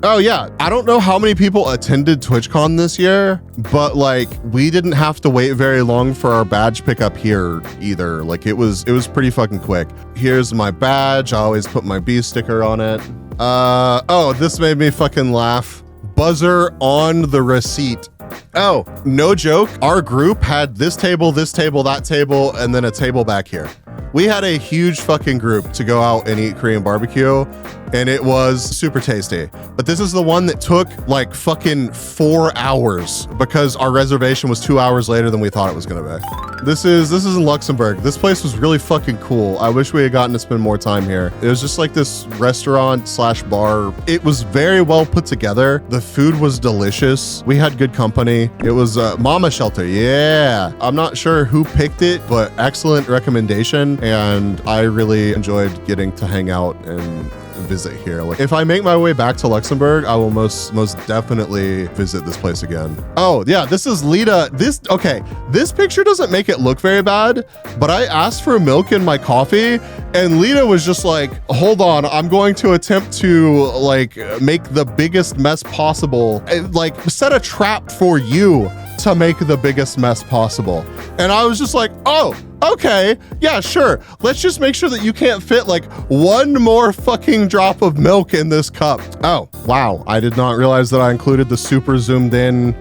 Oh yeah, I don't know how many people attended TwitchCon this year, but like we didn't have to wait very long for our badge pickup here either. Like it was pretty fucking quick. Here's my badge. I always put my B sticker on it. Oh, this made me fucking laugh. Buzzer on the receipt. Oh, no joke. Our group had this table, that table, and then a table back here. We had a huge fucking group to go out and eat Korean barbecue, and it was super tasty. But this is the one that took like fucking 4 hours because our reservation was 2 hours later than we thought it was gonna be. This is in Luxembourg. This place was really fucking cool. I wish we had gotten to spend more time here. It was just like this restaurant slash bar. It was very well put together. The food was delicious. We had good company. It was Mama Shelter. Yeah. I'm not sure who picked it, but excellent recommendation. And I really enjoyed getting to hang out and visit here. Like if I make my way back to Luxembourg, I will most definitely visit this place again. Oh yeah, this is Lita. This picture doesn't make it look very bad, but I asked for milk in my coffee and Lita was just like, hold on, I'm going to attempt to like make the biggest mess possible. Like set a trap for you to make the biggest mess possible. And I was just like, oh, okay, yeah, sure. Let's just make sure that you can't fit like one more fucking drop of milk in this cup. Oh, wow. I did not realize that I included the super zoomed in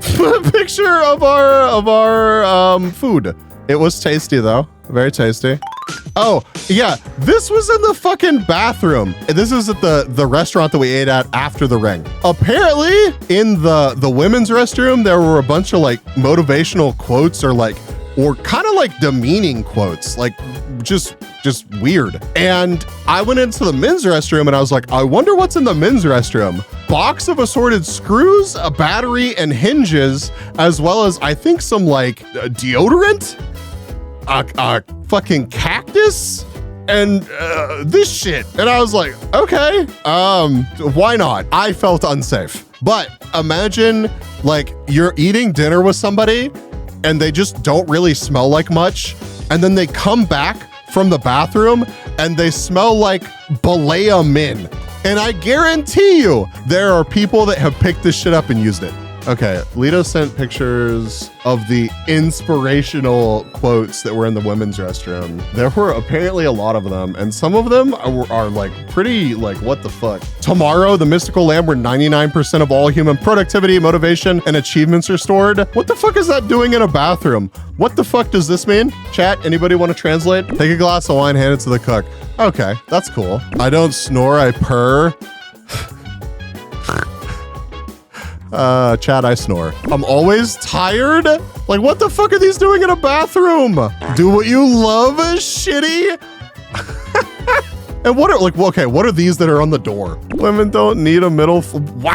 picture of our food. It was tasty though, very tasty. Oh, yeah, this was in the fucking bathroom. This is at the restaurant that we ate at after the ring. Apparently, in the women's restroom, there were a bunch of like motivational quotes or kind of like demeaning quotes, like just weird. And I went into the men's restroom and I was like, I wonder what's in the men's restroom. Box of assorted screws, a battery and hinges, as well as I think some like deodorant, a fucking cactus, and this shit. And I was like, okay, why not? I felt unsafe. But imagine like you're eating dinner with somebody and they just don't really smell like much. And then they come back from the bathroom and they smell like Balea Min. And I guarantee you there are people that have picked this shit up and used it. Okay, Lito sent pictures of the inspirational quotes that were in the women's restroom. There were apparently a lot of them, and some of them are like pretty like, what the fuck? Tomorrow, the mystical land where 99% of all human productivity, motivation, and achievements are stored. What the fuck is that doing in a bathroom? What the fuck does this mean? Chat, anybody want to translate? Take a glass of wine, hand it to the cook. Okay, that's cool. I don't snore, I purr. Chat, I snore. I'm always tired. Like, what the fuck are these doing in a bathroom? Do what you love, shitty. And what are, like, well, okay, what are these that are on the door? Women don't need a middle. Wow.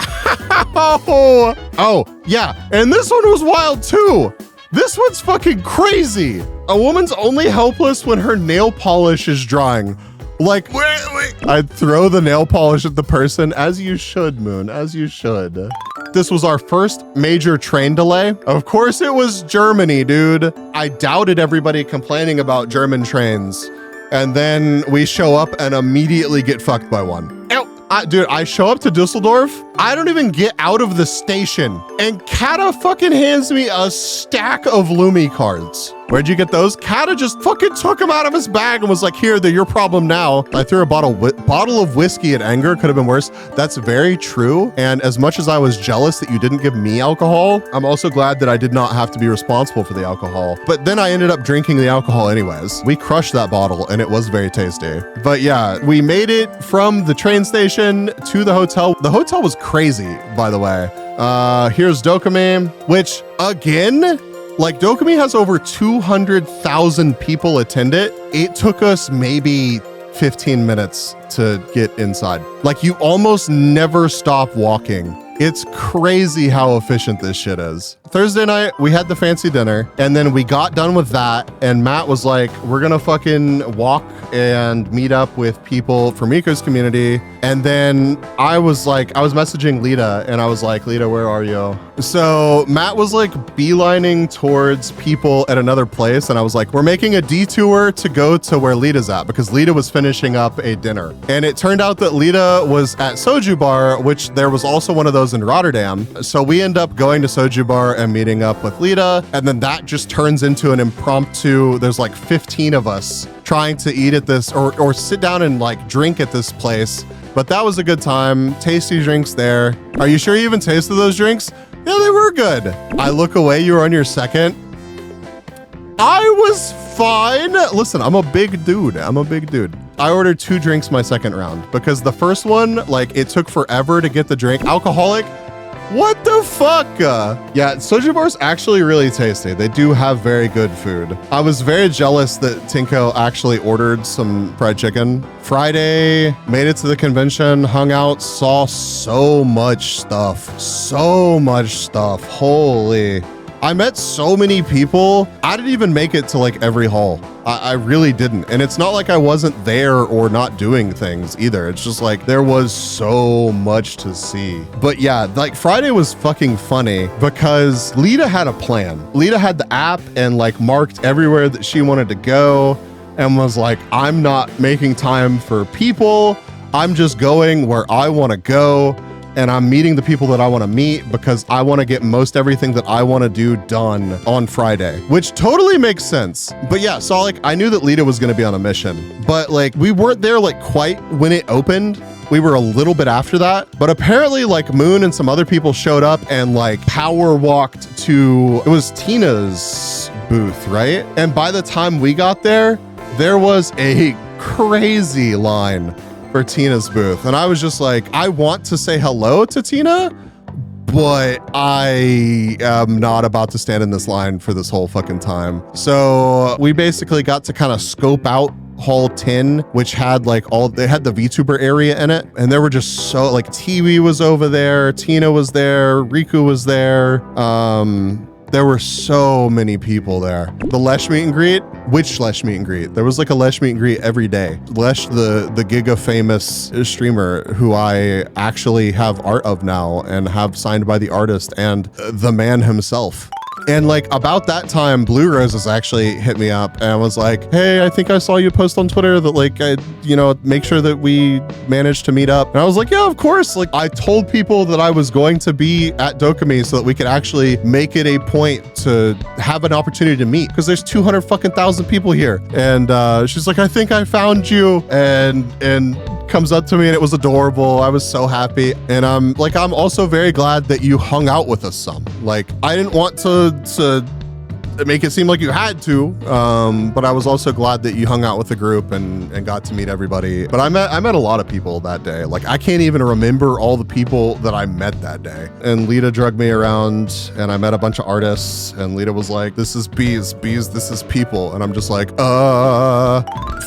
Oh, yeah. And this one was wild too. This one's fucking crazy. A woman's only helpless when her nail polish is drying. Like, wait. I'd throw the nail polish at the person, as you should, Moon, as you should. This was our first major train delay. Of course it was Germany, dude. I doubted everybody complaining about German trains. And then we show up and immediately get fucked by one. Dude, I show up to Dusseldorf. I don't even get out of the station. And Kata fucking hands me a stack of Lumi cards. Where'd you get those? Kata just fucking took them out of his bag and was like, here, they're your problem now. I threw a bottle of whiskey at anger. Could have been worse. That's very true. And as much as I was jealous that you didn't give me alcohol, I'm also glad that I did not have to be responsible for the alcohol. But then I ended up drinking the alcohol anyways. We crushed that bottle and it was very tasty. But yeah, we made it from the train station to the hotel. The hotel was crazy, by the way. Here's DoKomi, which again, like DoKomi has over 200,000 people attend it. It took us maybe 15 minutes to get inside. Like you almost never stop walking. It's crazy how efficient this shit is. Thursday night, we had the fancy dinner and then we got done with that and Matt was like, we're gonna fucking walk and meet up with people from Miko's community. And then I was messaging Lita and I was like, Lita, where are you? So Matt was like beelining towards people at another place. And I was like, we're making a detour to go to where Lita's at because Lita was finishing up a dinner. And it turned out that Lita was at Soju Bar, which there was also one of those in Rotterdam. So we end up going to Soju Bar and meeting up with Lita. And then that just turns into an impromptu, there's like 15 of us trying to eat at this or sit down and like drink at this place. But that was a good time. Tasty drinks there. Are you sure you even tasted those drinks? Yeah, they were good. I look away, you were on your second. I was fine. Listen, I'm a big dude. I ordered 2 drinks my second round because the first one, like it took forever to get the drink. Alcoholic. What the fuck? Yeah, Soju Bar's actually really tasty. They do have very good food. I was very jealous that Tinko actually ordered some fried chicken. Friday, made it to the convention, hung out, saw so much stuff. Holy. I met so many people. I didn't even make it to like every hall. I really didn't. And it's not like I wasn't there or not doing things either. It's just like there was so much to see. But yeah, like Friday was fucking funny because Lita had a plan. Lita had the app and like marked everywhere that she wanted to go and was like, I'm not making time for people. I'm just going where I want to go. And I'm meeting the people that I want to meet because I want to get most everything that I want to do done on Friday, which totally makes sense. But yeah, so like I knew that Lita was going to be on a mission, but like we weren't there like quite when it opened. We were a little bit after that, but apparently like Moon and some other people showed up and like power walked to, it was Tina's booth, right? And by the time we got there, there was a crazy line for Tina's booth. And I was just like, I want to say hello to Tina, but I am not about to stand in this line for this whole fucking time. So we basically got to kind of scope out Hall 10, which had like they had the VTuber area in it. And there were just so like Tiwi was over there, Tina was there, Riku was there. There were so many people there. The Lesh meet and greet, which Lesh meet and greet? There was like a Lesh meet and greet every day. Lesh, the Giga famous streamer who I actually have art of now and have signed by the artist and the man himself. And like about that time, Blue Roses actually hit me up and was like, hey, I think I saw you post on Twitter that like, make sure that we managed to meet up. And I was like, yeah, of course. Like I told people that I was going to be at DoKomi so that we could actually make it a point to have an opportunity to meet because there's 200,000 people here. And she's like, I think I found you. And comes up to me and it was adorable. I was so happy. And I'm also very glad that you hung out with us some. Like I didn't want to make it seem like you had to, but I was also glad that you hung out with the group and got to meet everybody. But I met a lot of people that day. Like I can't even remember all the people that I met that day. And Lita drugged me around and I met a bunch of artists and Lita was like, this is bees, this is people. And I'm just like,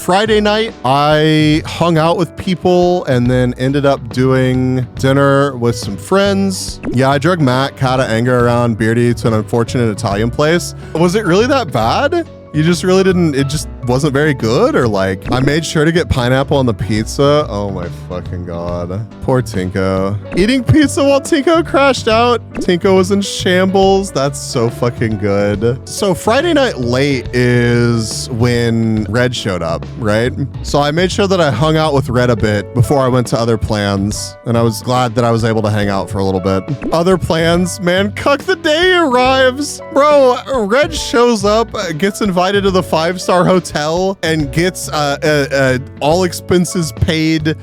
Friday night, I hung out with people and then ended up doing dinner with some friends. Yeah, I drugged Matt, Kata, Anger around Beardy to an unfortunate Italian place. Was it really that bad? You just really didn't, it just wasn't very good? Or like, I made sure to get pineapple on the pizza. Oh my fucking God. Poor Tinko. Eating pizza while Tinko crashed out. Tinko was in shambles. That's so fucking good. So Friday night late is when Red showed up, right? So I made sure that I hung out with Red a bit before I went to other plans. And I was glad that I was able to hang out for a little bit. Other plans, man, Cuck the Day arrives. Bro, Red shows up, gets invited to the 5-star hotel and gets all expenses paid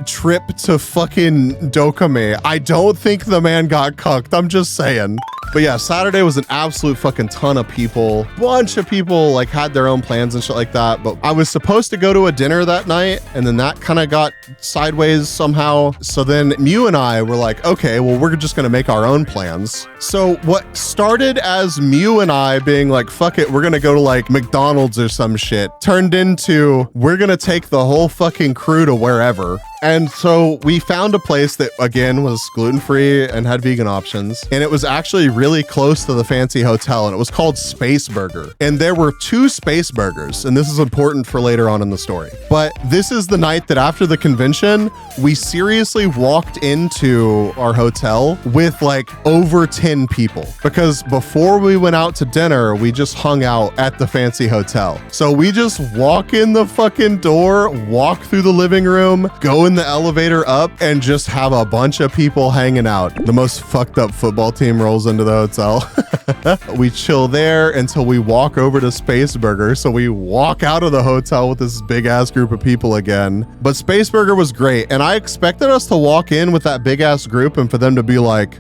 trip to fucking DoKomi. I don't think the man got cucked. I'm just saying. But yeah, Saturday was an absolute fucking ton of people. Bunch of people like had their own plans and shit like that. But I was supposed to go to a dinner that night and then that kind of got sideways somehow. So then Mew and I were like, okay, well, we're just going to make our own plans. So what started as Mew and I being like, fuck it, we're going to go to like McDonald's or some shit, turned into we're going to take the whole fucking crew to wherever. And so we found a place that, again, was gluten-free and had vegan options. And it was actually really close to the fancy hotel. And it was called Space Burger. And there were 2 Space Burgers. And this is important for later on in the story. But this is the night that after the convention, we seriously walked into our hotel with like over 10 people. Because before we went out to dinner, we just hung out at the fancy hotel. So we just walk in the fucking door, walk through the living room, go in the elevator up and just have a bunch of people hanging out. The most fucked up football team rolls into the hotel. We chill there until we walk over to Space Burger. So we walk out of the hotel with this big ass group of people again. But Space Burger was great. And I expected us to walk in with that big ass group and for them to be like,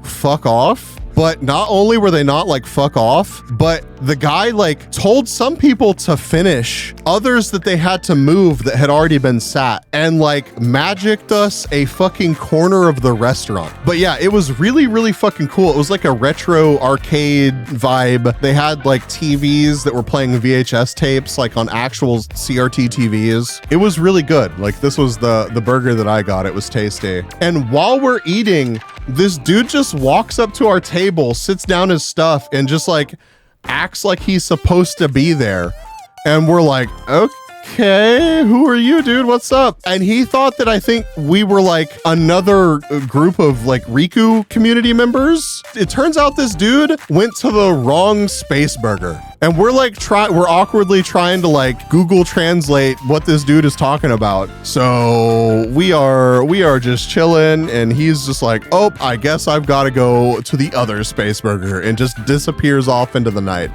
fuck off. But not only were they not like fuck off, but the guy like told some people to finish, others that they had to move that had already been sat, and like magicked us a fucking corner of the restaurant. But yeah, it was really, really fucking cool. It was like a retro arcade vibe. They had like TVs that were playing VHS tapes like on actual CRT TVs. It was really good. Like this was the burger that I got. It was tasty. And while we're eating, this dude just walks up to our table, sits down his stuff, and just like acts like he's supposed to be there. And we're like, okay, who are you, dude? What's up? And he thought that I think we were like another group of like Riku community members. It turns out this dude went to the wrong Space Burger. And we're like, we're awkwardly trying to like Google translate what this dude is talking about. So we are just chilling and he's just like, oh, I guess I've got to go to the other Space Burger, and just disappears off into the night.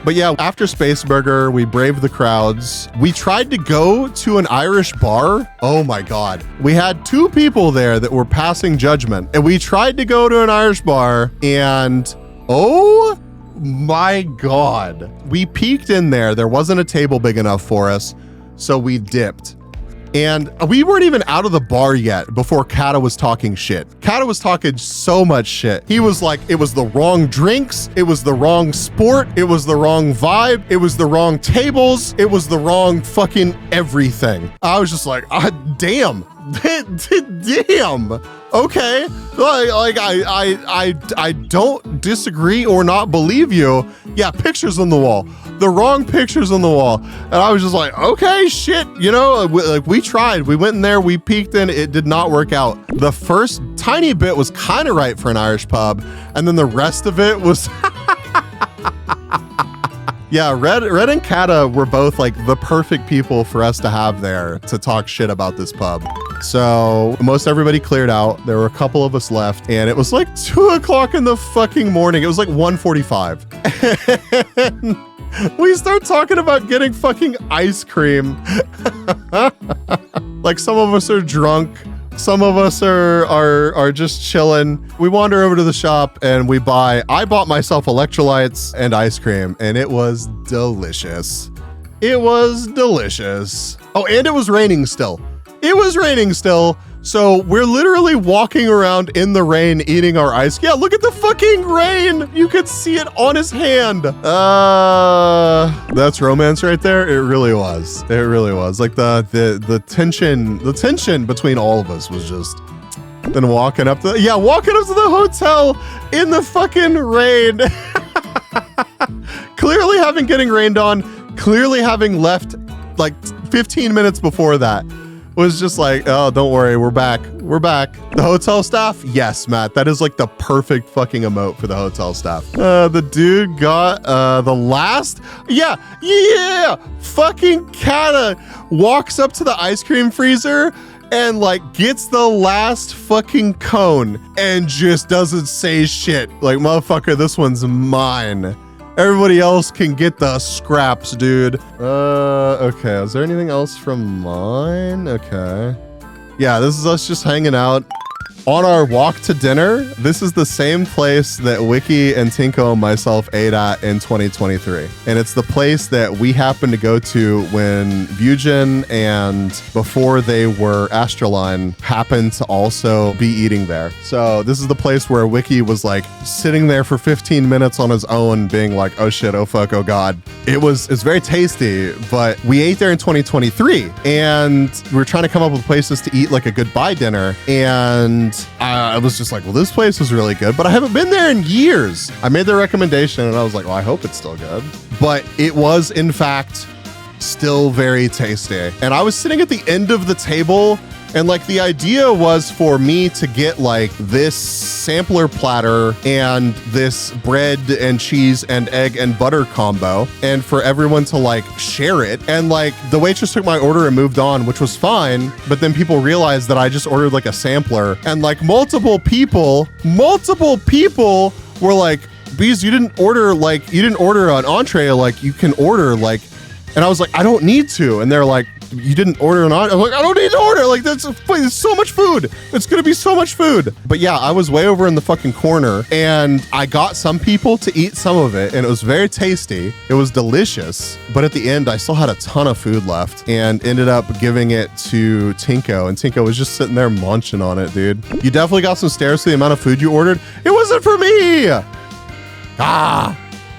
But yeah, after Space Burger, we braved the crowds. We tried to go to an Irish bar. Oh my God. We had 2 people there that were passing judgment. And we tried to go to an Irish bar and oh my God. We peeked in there. There wasn't a table big enough for us. So we dipped. And we weren't even out of the bar yet before Kata was talking shit. Kata was talking so much shit. He was like, it was the wrong drinks, it was the wrong sport, it was the wrong vibe, it was the wrong tables, it was the wrong fucking everything. I was just like, damn. Damn. Okay. Like I don't disagree or not believe you. Yeah, pictures on the wall. The wrong pictures on the wall. And I was just like, okay, shit. You know, like we tried. We went in there, we peeked in, it did not work out. The first tiny bit was kind of right for an Irish pub. And then the rest of it was yeah, Red and Kata were both like the perfect people for us to have there to talk shit about this pub. So most everybody cleared out. There were a couple of us left and it was like 2 o'clock in the fucking morning. It was like 1:45. We start talking about getting fucking ice cream. Like some of us are drunk. Some of us are just chilling. We wander over to the shop and I bought myself electrolytes and ice cream and it was delicious. It was delicious. Oh, and it was raining still. It was raining still. So we're literally walking around in the rain eating our ice. Yeah, look at the fucking rain. You could see it on his hand. That's romance right there. It really was. It really was. Like the tension between all of us was just then walking up to the hotel in the fucking rain. Clearly having getting rained on, clearly having left like 15 minutes before that. Was just like, oh, don't worry, we're back. We're back. The hotel staff? Yes, Matt. That is like the perfect fucking emote for the hotel staff. The dude got the last. Yeah. Fucking Kata walks up to the ice cream freezer and like gets the last fucking cone and just doesn't say shit. Like, motherfucker, this one's mine. Everybody else can get the scraps, dude. Okay. Is there anything else from mine? Okay. Yeah, this is us just hanging out. On our walk to dinner, this is the same place that Wiki and Tinko and myself ate at in 2023. And it's the place that we happened to go to when Vugen and before they were Astraline happened to also be eating there. So this is the place where Wiki was like sitting there for 15 minutes on his own being like, oh shit, oh fuck, oh god. It's very tasty, but we ate there in 2023 and we were trying to come up with places to eat like a goodbye dinner. And I was just like, well, this place was really good, but I haven't been there in years. I made the recommendation and I was like, well, I hope it's still good. But it was, in fact, still very tasty. And I was sitting at the end of the table and like the idea was for me to get like this sampler platter and this bread and cheese and egg and butter combo and for everyone to like share it. And like the waitress took my order and moved on, which was fine. But then people realized that I just ordered like a sampler and like multiple people were like, Bees, you didn't order an entree, like you can order like, and I was like, I don't need to. And they're like, you didn't order an entree? I'm like, I don't need to order. Like, there's so much food. It's going to be so much food. But yeah, I was way over in the fucking corner and I got some people to eat some of it and it was very tasty. It was delicious. But at the end, I still had a ton of food left and ended up giving it to Tinko. And Tinko was just sitting there munching on it, dude. You definitely got some stares for the amount of food you ordered. It wasn't for me.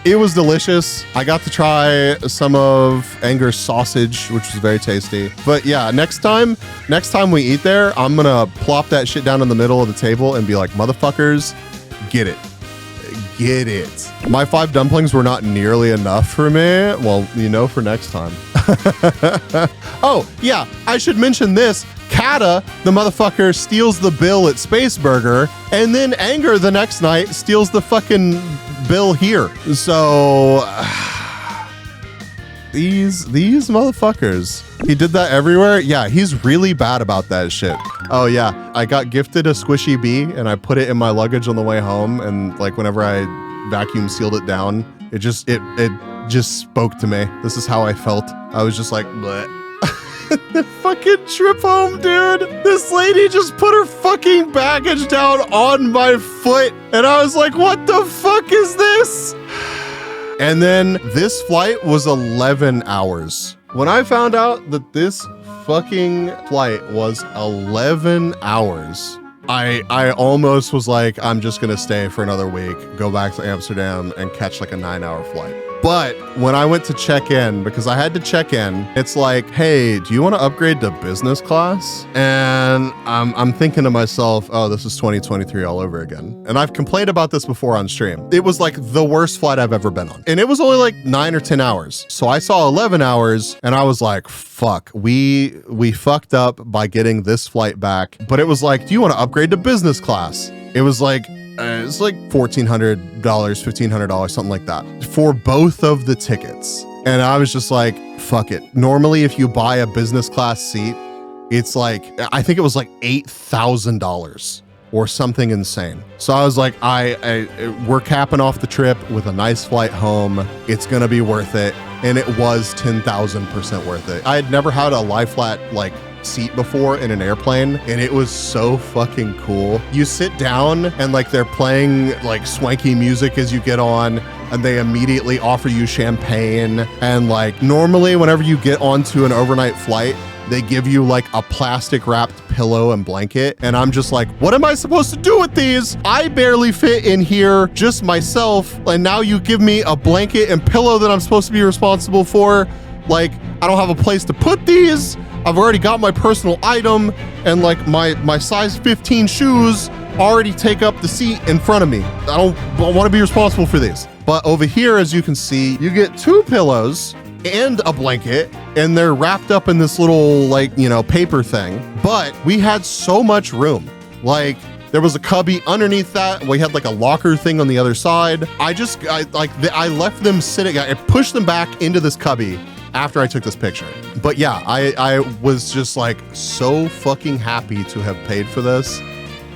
It was delicious. I got to try some of Anger's sausage, which was very tasty. But yeah, next time we eat there, I'm gonna plop that shit down in the middle of the table and be like, motherfuckers, get it. Get it. My 5 dumplings were not nearly enough for me. Well, you know, for next time. Oh, yeah, I should mention this. Kata, the motherfucker, steals the bill at Space Burger, and then Anger the next night steals the fucking bill here. So these motherfuckers. He did that everywhere. Yeah, he's really bad about that shit. Oh yeah, I got gifted a squishy bee and I put it in my luggage on the way home, and like whenever I vacuum sealed it down, it just spoke to me. This is how I felt. I was just like, bleh. The fucking trip home, dude. This lady just put her fucking baggage down on my foot. And I was like, what the fuck is this? And then this flight was 11 hours. When I found out that this fucking flight was 11 hours. I almost was like, I'm just gonna stay for another week, go back to Amsterdam and catch like a 9-hour flight. But when I went to check in, because I had to check in, it's like, hey, do you want to upgrade to business class? And I'm thinking to myself, oh, this is 2023 all over again. And I've complained about this before on stream. It was like the worst flight I've ever been on. And it was only like 9 or 10 hours. So I saw 11 hours and I was like, fuck, we fucked up by getting this flight back. But it was like, do you want to upgrade to business class? It was like $1,400, $1,500, something like that for both of the tickets. And I was just like, fuck it. Normally, if you buy a business class seat, it's like, I think it was like $8,000 or something insane. So I was like, we're capping off the trip with a nice flight home. It's going to be worth it. And it was 10,000% worth it. I had never had a lie flat like seat before in an airplane, and it was so fucking cool. You sit down and like they're playing like swanky music as you get on, and they immediately offer you champagne. And like normally whenever you get onto an overnight flight, they give you like a plastic wrapped pillow and blanket. And I'm just like, what am I supposed to do with these? I barely fit in here just myself. And now you give me a blanket and pillow that I'm supposed to be responsible for. Like, I don't have a place to put these. I've already got my personal item, and like my size 15 shoes already take up the seat in front of me. I don't want to be responsible for these. But over here, as you can see, you get 2 pillows and a blanket, and they're wrapped up in this little like, paper thing. But we had so much room. Like, there was a cubby underneath that. We had like a locker thing on the other side. I left them sitting, I pushed them back into this cubby after I took this picture. But yeah, I was just like so fucking happy to have paid for this.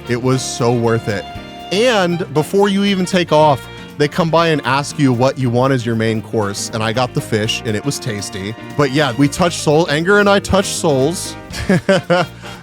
It was so worth it. And before you even take off, they come by and ask you what you want as your main course. And I got the fish and it was tasty. But yeah, we touched souls. Anger and I touched souls.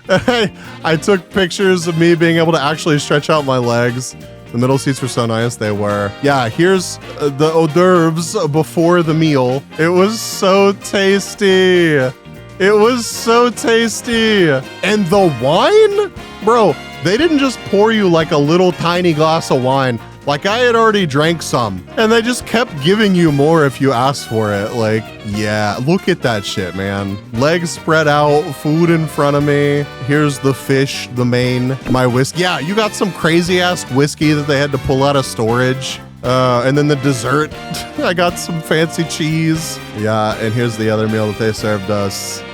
I took pictures of me being able to actually stretch out my legs. The middle seats were so nice, they were. Yeah, here's the hors d'oeuvres before the meal. It was so tasty. It was so tasty. And the wine? Bro, they didn't just pour you like a little tiny glass of wine. Like I had already drank some, and they just kept giving you more if you asked for it. Like, yeah, look at that shit, man. Legs spread out, food in front of me. Here's the fish, the main, my whiskey. Yeah, you got some crazy ass whiskey that they had to pull out of storage. And then the dessert, I got some fancy cheese. Yeah, and here's the other meal that they served us.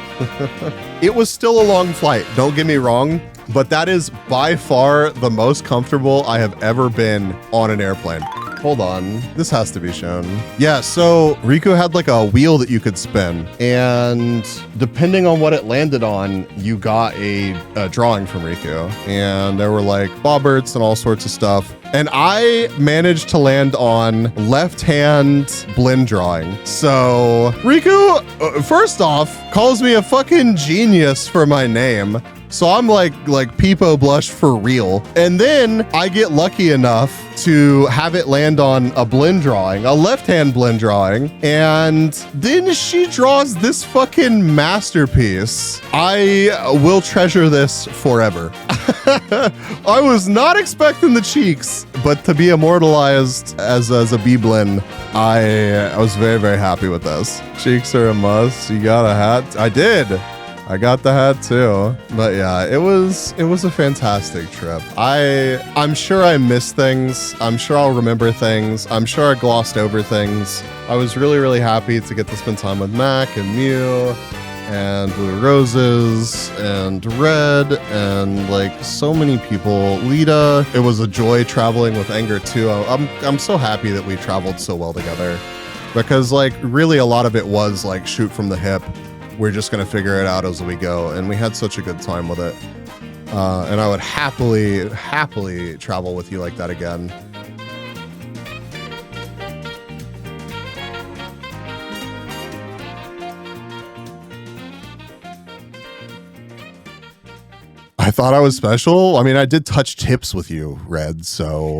It was still a long flight, don't get me wrong. But that is by far the most comfortable I have ever been on an airplane. Hold on, this has to be shown. Yeah, so Riku had like a wheel that you could spin, and depending on what it landed on, you got a drawing from Riku. And there were like bobberts and all sorts of stuff. And I managed to land on left-hand Blin Drawing. So Riku, first off, calls me a fucking genius for my name. So I'm like Peepo blush for real. And then I get lucky enough to have it land on a Blin Drawing, a left-hand Blin Drawing. And then she draws this fucking masterpiece. I will treasure this forever. I was not expecting the cheeks, but to be immortalized as a B-Blin, I was very, very happy with this. Cheeks are a must. You got a hat? I did. I got the hat too. But yeah, it was a fantastic trip. I'm sure I missed things. I'm sure I'll remember things. I'm sure I glossed over things. I was really, really happy to get to spend time with Mac and Mew and Blue Roses and Red and like so many people. Lita, it was a joy traveling with Anger too. I'm so happy that we traveled so well together, because like really a lot of it was like shoot from the hip. We're just going to figure it out as we go. And we had such a good time with it. And I would happily travel with you like that again. I thought I was special. I mean, I did touch tips with you, Red, so...